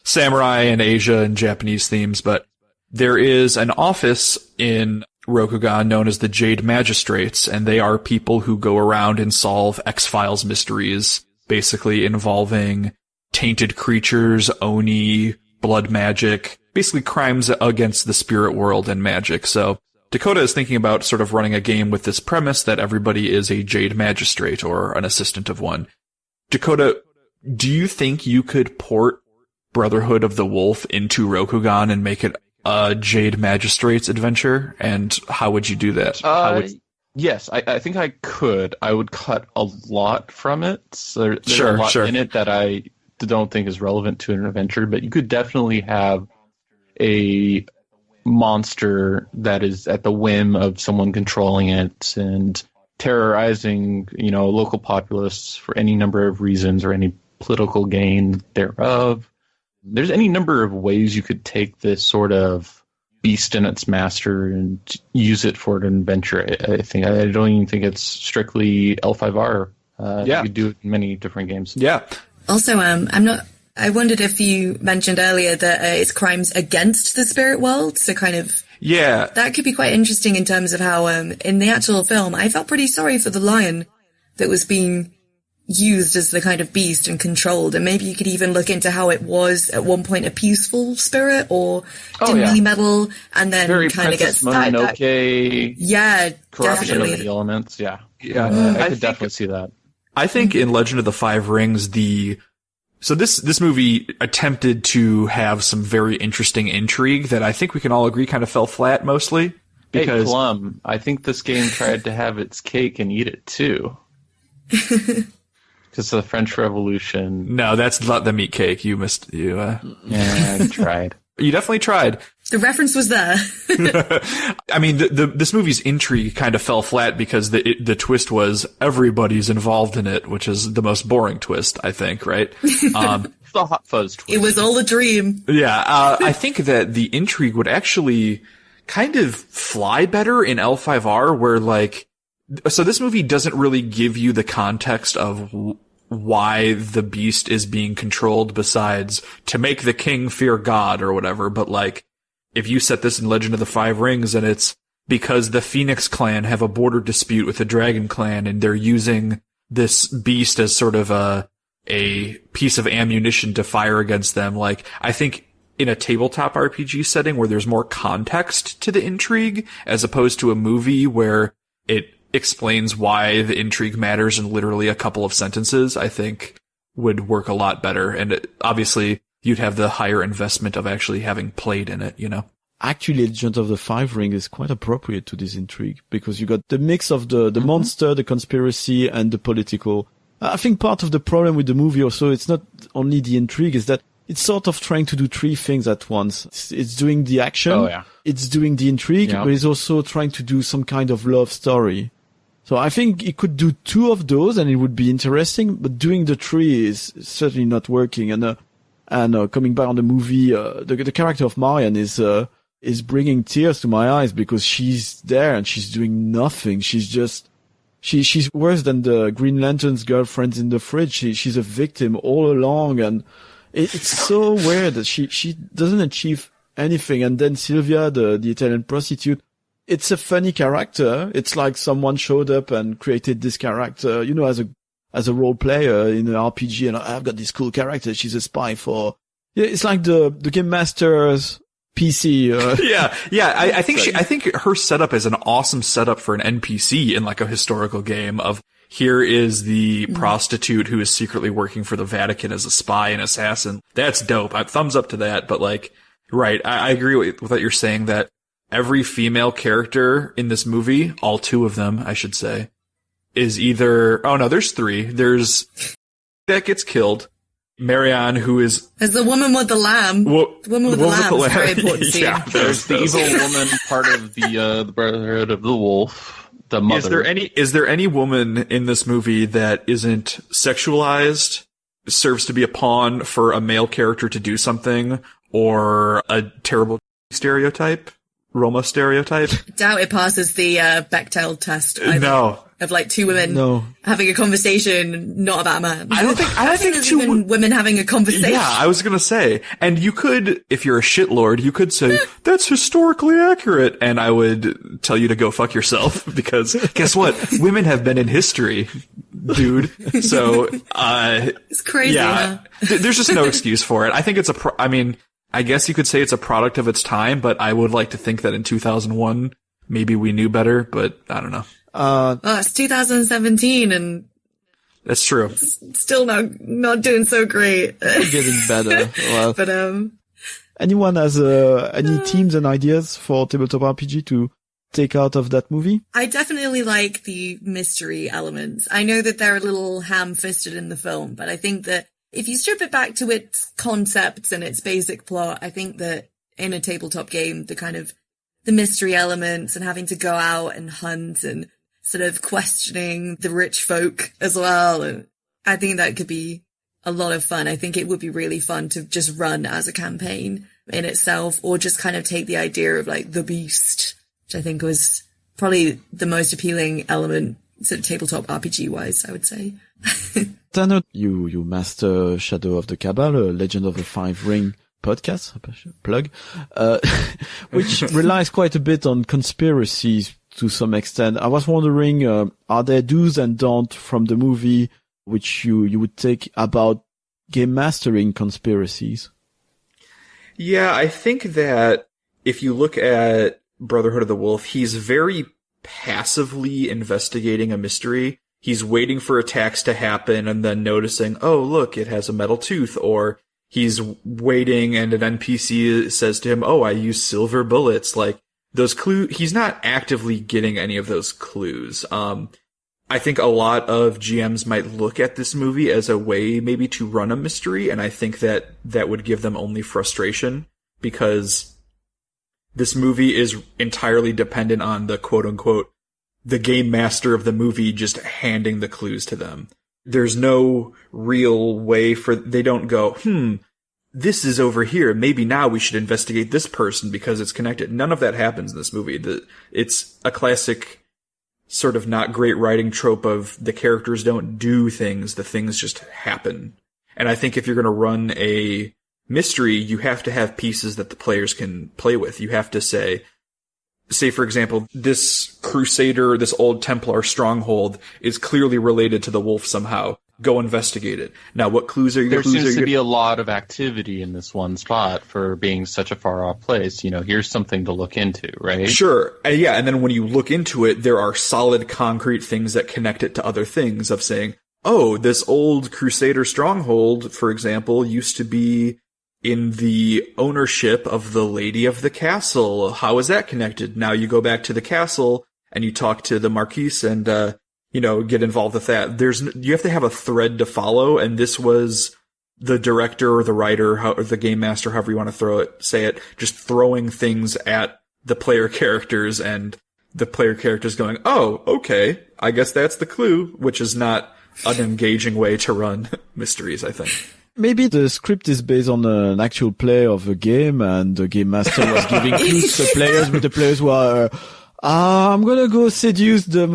samurai and Asia and Japanese themes, but there is an office in Rokugan known as the Jade Magistrates, and they are people who go around and solve X-Files mysteries, basically involving tainted creatures, Oni, blood magic, basically crimes against the spirit world and magic. So Dakota is thinking about sort of running a game with this premise that everybody is a Jade Magistrate or an assistant of one. Dakota, do you think you could port Brotherhood of the Wolf into Rokugan and make it a Jade Magistrates adventure? And how would you do that? Yes, I think I could. I would cut a lot from it. So there's a lot in it that I don't think is relevant to an adventure, but you could definitely have a monster that is at the whim of someone controlling it and terrorizing, local populace for any number of reasons or any political gain thereof. There's any number of ways you could take this sort of beast and its master and use it for an adventure. I don't even think it's strictly L5R. You could do it in many different games. Yeah. Also, I wondered if you mentioned earlier that it's crimes against the spirit world, so kind of... Yeah. That could be quite interesting in terms of how, in the actual film, I felt pretty sorry for the lion that was being used as the kind of beast and controlled, and maybe you could even look into how it was at one point a peaceful spirit or didn't really meddle, and then kind of gets Mononoke. Yeah, corruption definitely. of the elements. Yeah. I could definitely see that. I think in Legend of the Five Rings, so this movie attempted to have some very interesting intrigue that I think we can all agree kind of fell flat mostly. Because Kalum, I think this game tried to have its cake and eat it too. Because of the French Revolution. No, that's not the meat cake. You missed. Yeah, I tried. You definitely tried. The reference was there. I mean, this movie's intrigue kind of fell flat because the twist was everybody's involved in it, which is the most boring twist, I think, right? The Hot Fuzz twist. It was all a dream. Yeah, I think that the intrigue would actually kind of fly better in L5R, where so this movie doesn't really give you the context of why the beast is being controlled besides to make the king fear God or whatever. But if you set this in Legend of the Five Rings and it's because the Phoenix clan have a border dispute with the Dragon clan and they're using this beast as sort of a piece of ammunition to fire against them. I think in a tabletop RPG setting where there's more context to the intrigue as opposed to a movie where it explains why the intrigue matters in literally a couple of sentences, I think would work a lot better. And obviously you'd have the higher investment of actually having played in it, Actually, Legend of the Five Ring is quite appropriate to this intrigue because you got the mix of the monster, the conspiracy, and the political. I think part of the problem with the movie also, it's not only the intrigue, is that it's sort of trying to do three things at once. It's doing the action, it's doing the intrigue, but it's also trying to do some kind of love story. So I think it could do two of those and it would be interesting, but doing the three is certainly not working. And coming back on the movie, the character of Marian is, is bringing tears to my eyes because she's there and she's doing nothing. She's worse than the Green Lantern's girlfriends in the fridge. She's a victim all along, and it's so weird that she doesn't achieve anything. And then Sylvia, the Italian prostitute, it's a funny character. It's like someone showed up and created this character, as a role player in an RPG, and I've got this cool character. She's a spy for. Yeah, it's like the Game Master's PC. I think her setup is an awesome setup for an NPC in like a historical game of here is the prostitute who is secretly working for the Vatican as a spy and assassin. That's dope. Thumbs up to that. But like, right. I agree with what you're saying that every female character in this movie, all two of them, I should say, is either, there's three. There's that gets killed. Marianne, who is... As the woman with the lamb. The woman with the lamb is a very important scene. Yeah, there's the evil woman, part of the Brotherhood of the Wolf, the mother. Is there any woman in this movie that isn't sexualized, serves to be a pawn for a male character to do something, or a terrible stereotype? Roma stereotype? I doubt it passes the Bechdel test. No. Of like two women having a conversation, not about a man. I don't think there's even women having a conversation. Yeah, I was gonna say. And you could, if you're a shitlord, you could say, that's historically accurate. And I would tell you to go fuck yourself because guess what? Women have been in history, dude. So, it's crazy. Yeah. There's just no excuse for it. I think it's I guess you could say it's a product of its time, but I would like to think that in 2001, maybe we knew better, but I don't know. It's 2017 and that's true. Still not doing so great. Getting better. Well, but anyone has any themes and ideas for tabletop RPG to take out of that movie? I definitely like the mystery elements. I know that they're a little ham-fisted in the film, but I think that if you strip it back to its concepts and its basic plot, I think that in a tabletop game, the mystery elements and having to go out and hunt and sort of questioning the rich folk as well. And I think that could be a lot of fun. I think it would be really fun to just run as a campaign in itself, or just kind of take the idea of like the beast, which I think was probably the most appealing element sort of tabletop RPG wise, I would say. Tanner, you master Shadow of the Cabal, a Legend of the Five Ring podcast, plug, which relies quite a bit on conspiracies to some extent. I was wondering, are there do's and don'ts from the movie which you would take about game mastering conspiracies? Yeah, I think that if you look at Brotherhood of the Wolf, he's very passively investigating a mystery. He's waiting for attacks to happen and then noticing, oh, look, it has a metal tooth, or he's waiting and an NPC says to him, oh, I use silver bullets. Like, those clues, he's not actively getting any of those clues. I think a lot of GMs might look at this movie as a way maybe to run a mystery, and I think that would give them only frustration, because this movie is entirely dependent on the quote-unquote the game master of the movie just handing the clues to them. There's no real way they don't go, this is over here. Maybe now we should investigate this person because it's connected. None of that happens in this movie. It's a classic sort of not great writing trope of the characters don't do things, the things just happen. And I think if you're going to run a mystery, you have to have pieces that the players can play with. You have to say, for example, this Crusader, this old Templar stronghold is clearly related to the wolf somehow. Go investigate it. Now, what clues are you? There seems to be a lot of activity in this one spot for being such a far off place. Here's something to look into, right? Sure. Yeah. And then when you look into it, there are solid concrete things that connect it to other things of saying, oh, this old Crusader stronghold, for example, used to be in the ownership of the Lady of the Castle. How is that connected? Now you go back to the castle and you talk to the Marquise and, get involved with that. You have to have a thread to follow, and this was the director or the writer or the game master, however you want to say it, just throwing things at the player characters and the player characters going, oh, okay, I guess that's the clue, which is not an engaging way to run mysteries, I think. Maybe the script is based on an actual play of a game, and the game master was giving clues to the players, but the players were, I'm gonna go seduce the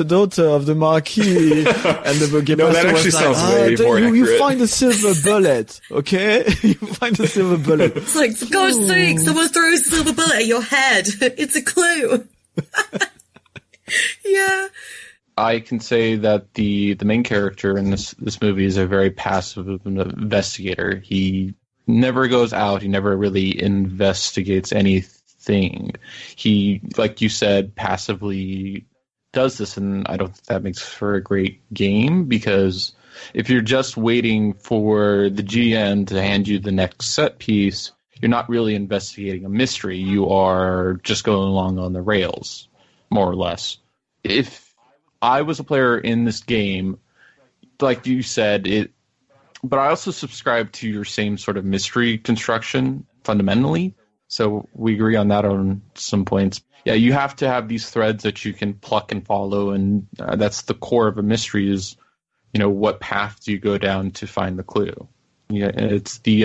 daughter of the Marquis, and the game No, that master actually was sounds like, way more you accurate. find a silver bullet, okay? You find a silver bullet. It's like, for God's sake, someone throws a silver bullet at your head. It's a clue. Yeah. I can say that the main character in this movie is a very passive investigator. He never goes out. He never really investigates anything. He, like you said, passively does this, and I don't think that makes for a great game, because if you're just waiting for the GM to hand you the next set piece, you're not really investigating a mystery. You are just going along on the rails, more or less. If I was a player in this game, like you said, but I also subscribe to your same sort of mystery construction fundamentally. So we agree on that on some points. Yeah, you have to have these threads that you can pluck and follow, and that's the core of a mystery is, what path do you go down to find the clue? Yeah, it's the,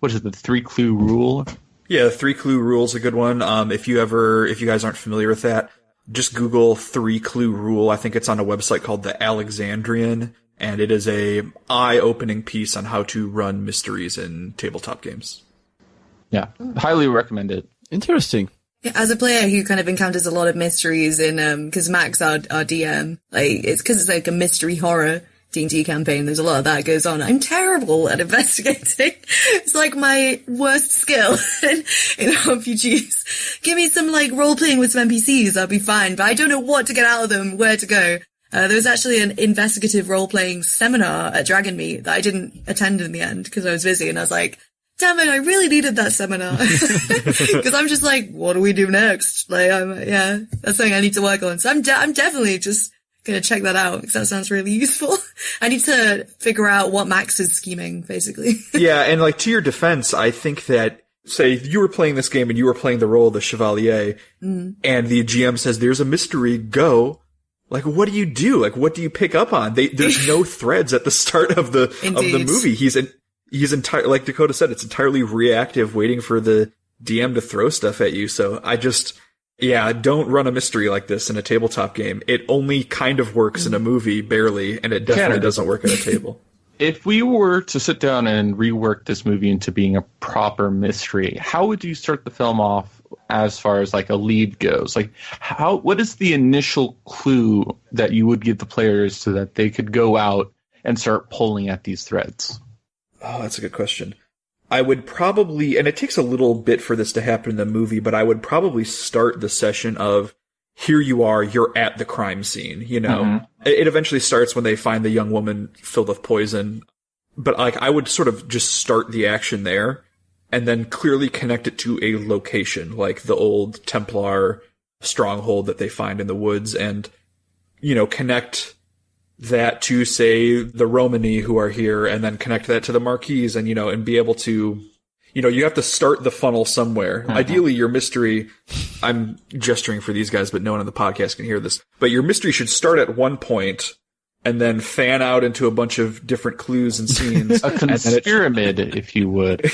what is it, the 3-clue rule? Yeah, the 3-clue rule is a good one. If you guys aren't familiar with that, just Google 3-clue rule. I think it's on a website called the Alexandrian, and it is a eye-opening piece on how to run mysteries in tabletop games. Yeah, highly recommend it. Interesting. As a player who kind of encounters a lot of mysteries in, cause Max, our DM, it's cause it's like a mystery horror D&D campaign. There's a lot of that goes on. I'm terrible at investigating. It's like my worst skill in RPGs. Give me some like role playing with some NPCs. I'll be fine, but I don't know what to get out of them, where to go. There was actually an investigative role playing seminar at Dragon Meet that I didn't attend in the end because I was busy, and I was like, damn it, I really needed that seminar. Cause I'm just like, what do we do next? Like, that's something I need to work on. So I'm definitely just gonna check that out because that sounds really useful. I need to figure out what Max is scheming, basically. Yeah, and like to your defense, I think that, say you were playing this game and you were playing the role of the Chevalier, and the GM says there's a mystery, go. Like, what do you do? Like, what do you pick up on? There's no threads at the start of the movie. He's entirely, like Dakota said, it's entirely reactive, waiting for the DM to throw stuff at you. So don't run a mystery like this in a tabletop game. It only kind of works in a movie, barely, and it definitely doesn't work at a table. If we were to sit down and rework this movie into being a proper mystery, how would you start the film off as far as like a lead goes? Like, what is the initial clue that you would give the players so that they could go out and start pulling at these threads? Oh, that's a good question. I would probably, and it takes a little bit for this to happen in the movie, but I would probably start the session of, here you are, you're at the crime scene, It eventually starts when they find the young woman filled with poison. But like, I would sort of just start the action there and then clearly connect it to a location, like the old Templar stronghold that they find in the woods, and, connect that to, say, the Romani who are here, and then connect that to the Marquis, and, and be able to, you have to start the funnel somewhere. Ideally, your mystery, I'm gesturing for these guys, but no one on the podcast can hear this, but your mystery should start at one point and then fan out into a bunch of different clues and scenes. A conspiramid, if you would. A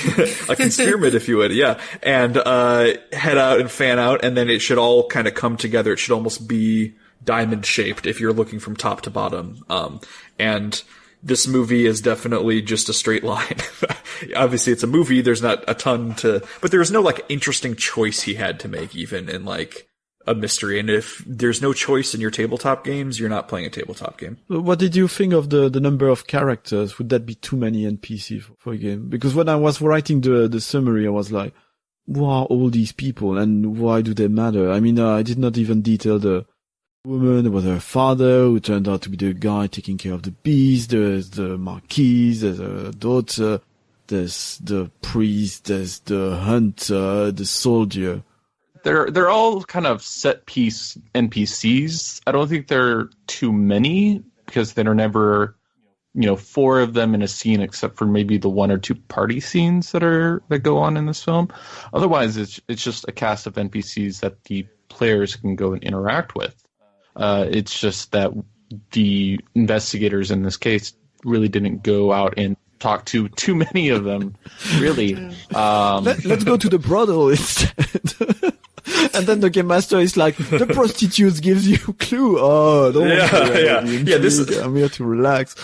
conspiramid, if you would, yeah. And head out and fan out, and then it should all kind of come together. It should almost be diamond shaped if you're looking from top to bottom. And this movie is definitely just a straight line. Obviously it's a movie, there's not a ton but there's no like interesting choice he had to make even in like a mystery. And if there's no choice in your tabletop games, you're not playing a tabletop game. What did you think of the number of characters? Would that be too many NPC for a game? Because when I was writing the summary, I was like, who are all these people and why do they matter? I mean, I did not even detail the woman. There was her father, who turned out to be the guy taking care of the bees. There's the Marquise, there's her daughter, there's the priest, there's the hunter, the soldier. They're all kind of set piece NPCs. I don't think there are too many because there are never, 4 of them in a scene except for maybe the 1 or 2 party scenes that go on in this film. Otherwise, it's just a cast of NPCs that the players can go and interact with. It's just that the investigators in this case really didn't go out and talk to too many of them, really. Let's go to the brothel instead. And then the game master is like, the prostitutes gives you a clue. Oh, don't worry. I'm here to relax.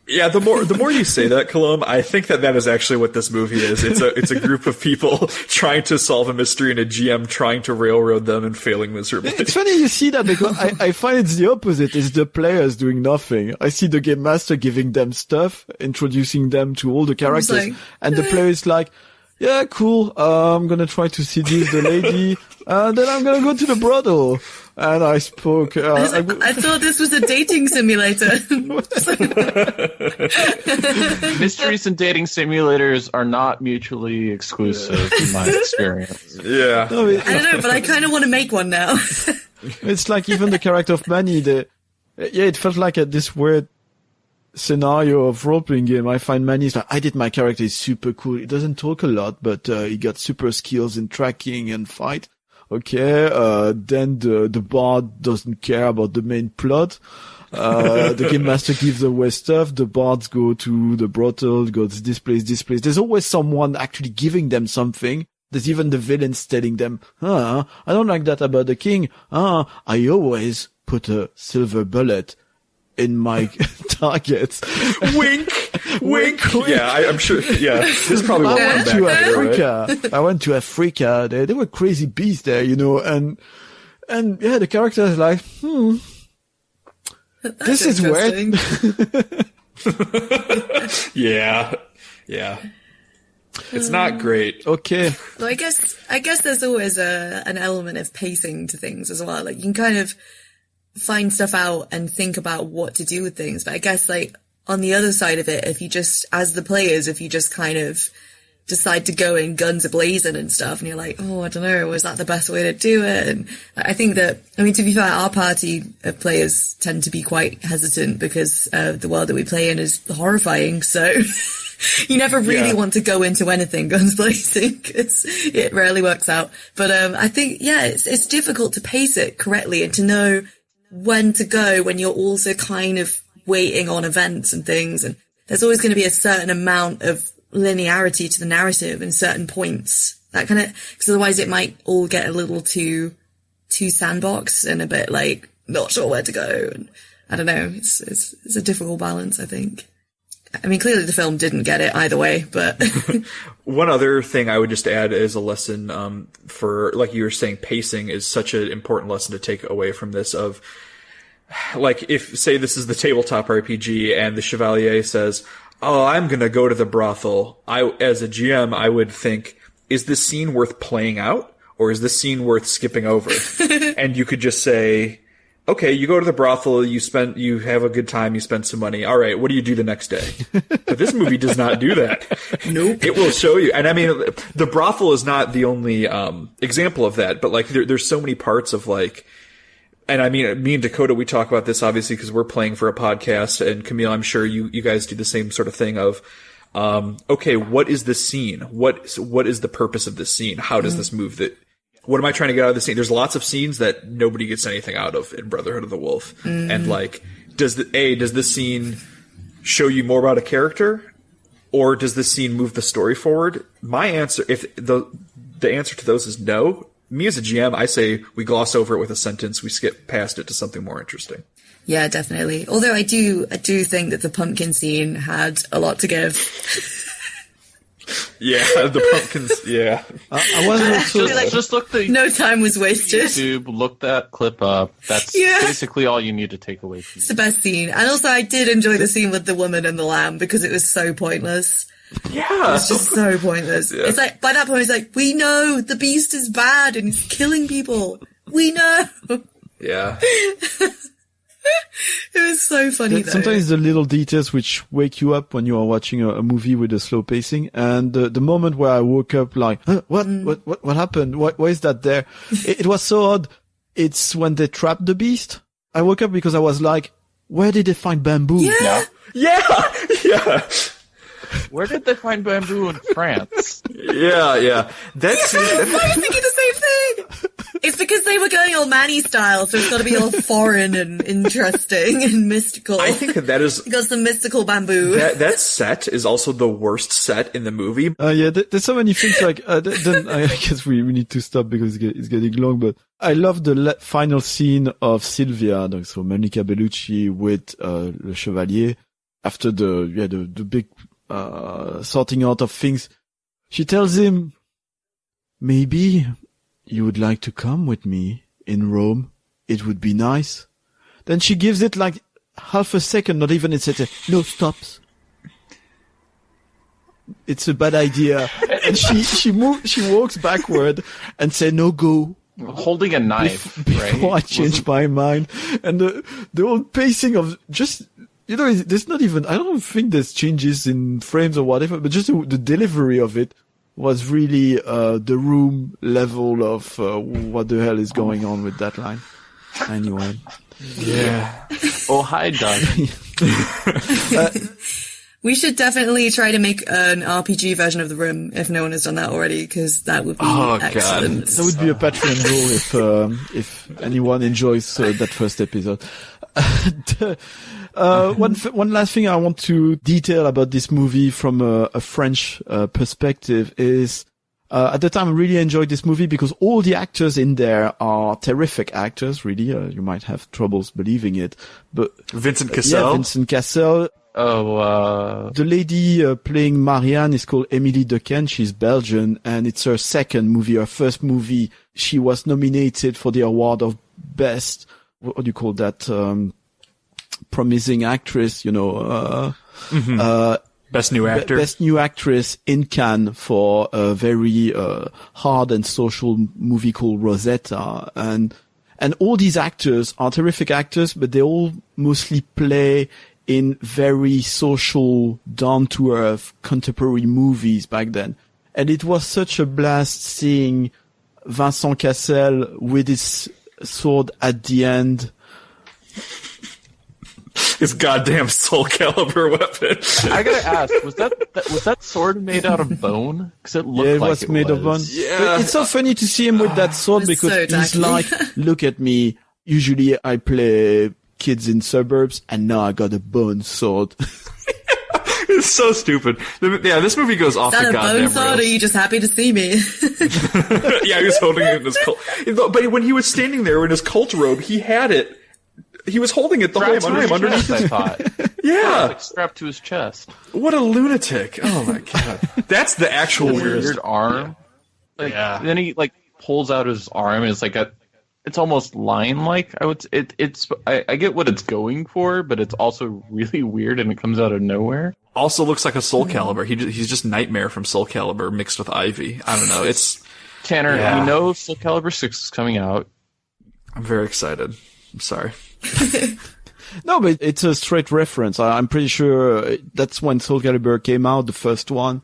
Yeah, the more you say that, Kalum, I think that is actually what this movie is. It's a group of people trying to solve a mystery and a GM trying to railroad them and failing miserably. It's funny you see that because I find it's the opposite. It's the players doing nothing. I see the game master giving them stuff, introducing them to all the characters, and the player is like, yeah, cool. I'm gonna try to seduce the lady, and then I'm gonna go to the brothel. And I spoke. I thought this was a dating simulator. Mysteries and dating simulators are not mutually exclusive in my experience. Yeah. No, I don't know, but I kind of want to make one now. It's like even the character of Manny. It felt like this weird scenario of role-playing game. I find Manny's like, I did my character is super cool. He doesn't talk a lot, but he got super skills in tracking and fight. Okay, then the bard doesn't care about the main plot. The game master gives away stuff. The bards go to the brothel, go to this place. There's always someone actually giving them something. There's even the villains telling them, I don't like that about the king. I always put a silver bullet in my targets. Wink, wink. Yeah, I'm sure. Yeah, this probably won't come back to later, Africa. Right? I went to Africa. There were crazy beasts there, and yeah, the character is like, this is weird. Yeah. It's not great. Okay. Well, I guess there's always an element of pacing to things as well. Like you can kind of find stuff out and think about what to do with things. But I guess like on the other side of it, if you just kind of decide to go in guns a-blazing and stuff and you're like, oh, I don't know, was that the best way to do it? And I think that, to be fair, our party of players tend to be quite hesitant because the world that we play in is horrifying. So you never really want to go into anything guns blazing because it rarely works out. But I think, it's difficult to pace it correctly and to know when to go when you're also kind of waiting on events and things. And there's always going to be a certain amount of linearity to the narrative in certain points. That kind of, because otherwise it might all get a little too sandbox and a bit like not sure where to go. And I don't know. It's a difficult balance, I think. Clearly the film didn't get it either way, but one other thing I would just add as a lesson, for, like you were saying, pacing is such an important lesson to take away from this of, like, if, say this is the tabletop RPG and the Chevalier says, oh, I'm gonna go to the brothel. As a GM, I would think, is this scene worth playing out? Or is this scene worth skipping over? And you could just say, okay, you go to the brothel, you have a good time, you spend some money. All right, what do you do the next day? But this movie does not do that. Nope. It will show you. And the brothel is not the only example of that, but like there's so many parts of like, and me and Dakota, we talk about this obviously because we're playing for a podcast, and Camille, I'm sure you guys do the same sort of thing of, okay, what is this scene? What is the purpose of this scene? How does this move that? What am I trying to get out of the scene? There's lots of scenes that nobody gets anything out of in Brotherhood of the Wolf. Mm-hmm. And like, does this scene show you more about a character? Or does this scene move the story forward? My answer, if the answer to those is no, me as a GM, I say we gloss over it with a sentence, we skip past it to something more interesting. Yeah, definitely. Although I do think that the pumpkin scene had a lot to give. Yeah, the pumpkins. Yeah, I wasn't just look the no time was wasted. YouTube, look that clip up. That's basically all you need to take away from it. It's the best scene, and also I did enjoy the scene with the woman and the lamb because it was so pointless. Yeah, it's just so pointless. Yeah. It's like by that point, it's like we know the beast is bad and he's killing people. We know. Yeah. It was so funny though. Sometimes the little details which wake you up when you are watching a movie with a slow pacing, and the moment where I woke up like, what happened? Why is that there? It was so odd. It's when they trapped the beast. I woke up because I was like, where did they find bamboo? Yeah. Where did they find bamboo in France? Yeah. I was thinking the same thing. It's because they were going old Manny style, so it's got to be all foreign and interesting and mystical. I think that is... It got some mystical bamboo. That set is also the worst set in the movie. Yeah, there's so many things like, then I guess we need to stop because it's getting long, but I love the final scene of Sylvia, so Monica Bellucci with, Le Chevalier, after the big, sorting out of things. She tells him, maybe you would like to come with me in Rome. It would be nice. Then she gives it like half a second, not even, it's no stops. It's a bad idea. And she walks backward and say, no, go. Holding a knife, before right? I change my mind. And the whole pacing of just, there's not even, I don't think there's changes in frames or whatever, but just the delivery of it was really, the room level of, what the hell is going on with that line. Anyway. Yeah. Oh, hi, Doug. We should definitely try to make an RPG version of The Room if no one has done that already, because that would be excellent. God. That would be a Patreon goal if anyone enjoys that first episode. One last thing I want to detail about this movie from a French perspective is, at the time I really enjoyed this movie because all the actors in there are terrific actors, really. You might have troubles believing it, but Vincent Cassel. Yeah, Vincent Cassel. The lady playing Marianne is called Emily Dequesne. She's Belgian, and it's her second movie. Her first movie, she was nominated for the award of best, what do you call that, promising actress, Best new actor. Best new actress in Cannes for a very hard and social movie called Rosetta. And all these actors are terrific actors, but they all mostly play in very social, down-to-earth, contemporary movies back then. And it was such a blast seeing Vincent Cassel with his sword at the end. His goddamn Soul Calibur weapon. I gotta ask, was that sword made out of bone? Because it looked it like was made of bone. Yeah. But it's so funny to see him with that sword because so he's tacky. like, look at me. Usually I play kids in suburbs, and now I got a bone sword. It's so stupid. Yeah, this movie goes off Is the that a goddamn bone sword, or are rails. you just happy to see me? Yeah, he was holding it in his cult. But when he was standing there in his cult robe, he had it. He was holding it the whole time underneath I his... thought. Yeah. Like strapped to his chest. What a lunatic. Oh my god. That's the actual weirdest. Weird arm. Like, Yeah. Then he like pulls out his arm and it's like it's almost lion-like. I get what it's going for, but it's also really weird and it comes out of nowhere. Also looks like a Soul Calibur. He's just Nightmare from Soul Calibur mixed with Ivy. I don't know. It's... Tanner, Yeah. you know Soul Calibur 6 is coming out. I'm very excited. I'm sorry. No, but it's a straight reference. I'm pretty sure that's when Soul Calibur came out, the first one,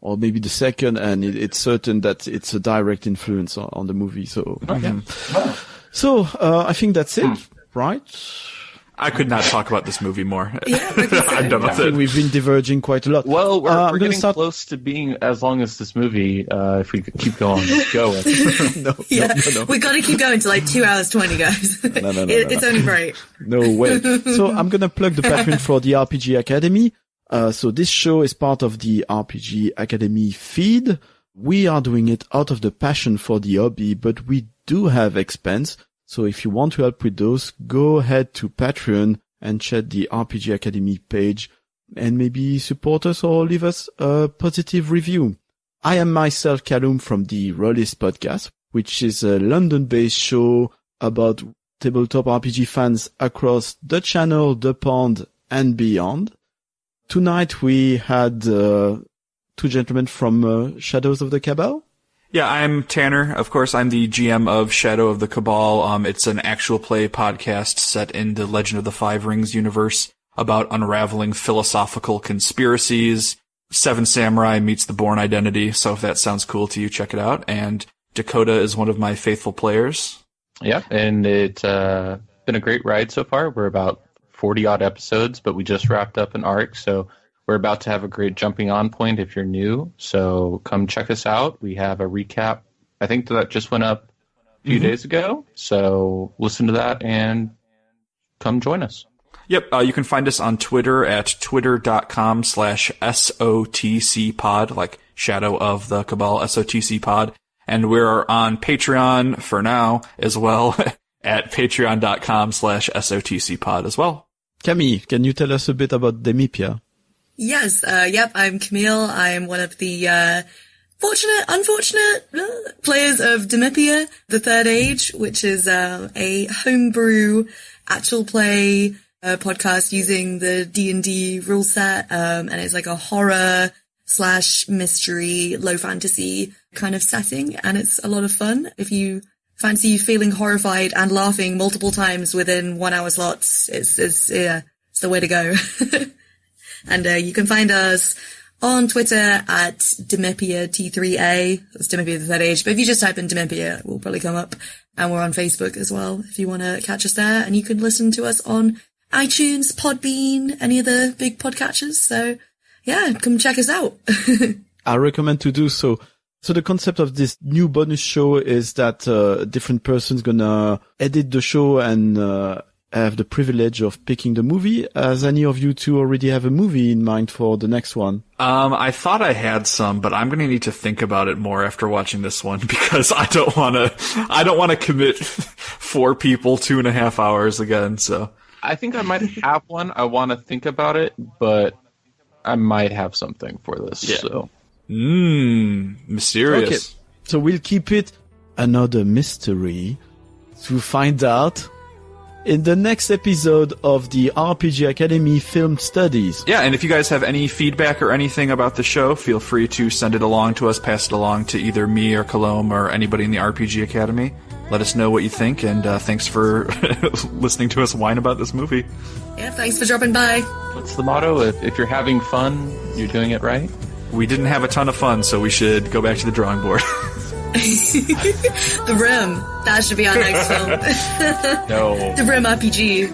or maybe the second, and it's certain that it's a direct influence on the movie. So, yeah. So, I think that's it, right? I could not talk about this movie more. Yeah, we're good. I'm done I with think it. we've been diverging quite a lot. Well, we're I'm gonna getting start- close to being as long as this movie, if we could keep going. No, Yeah, no. we got to keep going to like 2 hours 20, guys. No. It's only right. No way. So I'm going to plug the Patreon for the RPG Academy. So this show is part of the RPG Academy feed. We are doing it out of the passion for the hobby, but we do have expense. So if you want to help with those, go ahead to Patreon and check the RPG Academy page and maybe support us or leave us a positive review. I am myself Kalum from the Rolistes Podcast, which is a London-based show about tabletop RPG fans across the channel, the pond, and beyond. Tonight we had two gentlemen from Shadows of the Cabal. Yeah, I'm Tanner. Of course, I'm the GM of Shadow of the Cabal. It's an actual play podcast set in the Legend of the Five Rings universe about unraveling philosophical conspiracies. Seven Samurai meets the Bourne Identity. So if that sounds cool to you, check it out. And Dakota is one of my faithful players. Yeah, and it's been a great ride so far. We're about 40-odd episodes, but we just wrapped up an arc, so we're about to have a great jumping on point if you're new. So come check us out. We have a recap. I think that just went up few days ago. So listen to that and come join us. Yep, you can find us on Twitter at twitter.com/SOTCpod, like Shadow of the Cabal, SOTC pod. And we're on Patreon for now as well at patreon.com/SOTCpod as well. Camille, can you tell us a bit about Demipia? Yes, I'm Camille. I'm one of the unfortunate players of Demipia The Third Age, which is a homebrew actual play podcast using the D&D rule set, and it's like a horror / mystery, low fantasy kind of setting, and it's a lot of fun. If you fancy feeling horrified and laughing multiple times within 1 hour slots, it's the way to go. And you can find us on Twitter at Demipia T3A. That's Demipia The Third Age. But if you just type in Demipia, we'll probably come up. And we're on Facebook as well, if you want to catch us there. And you can listen to us on iTunes, Podbean, any of the big podcatchers. So, yeah, come check us out. I recommend to do so. So the concept of this new bonus show is that a different person's gonna edit the show and have the privilege of picking the movie. As any of you two already have a movie in mind for the next one? I thought I had some, but I'm gonna need to think about it more after watching this one because I don't wanna commit 4 people 2.5 hours again, so. I think I might have one. I want to think about it, but I might have something for this. Yeah. So. Mysterious. Okay, so we'll keep it another mystery to find out in the next episode of the RPG Academy Film Studies. Yeah, and if you guys have any feedback or anything about the show, feel free to send it along to us, pass it along to either me or Kalum or anybody in the RPG Academy. Let us know what you think, and thanks for listening to us whine about this movie. Yeah, thanks for dropping by. What's the motto? If you're having fun, you're doing it right? We didn't have a ton of fun, so we should go back to the drawing board. The Rim. That should be our next film. No. The Rim RPG.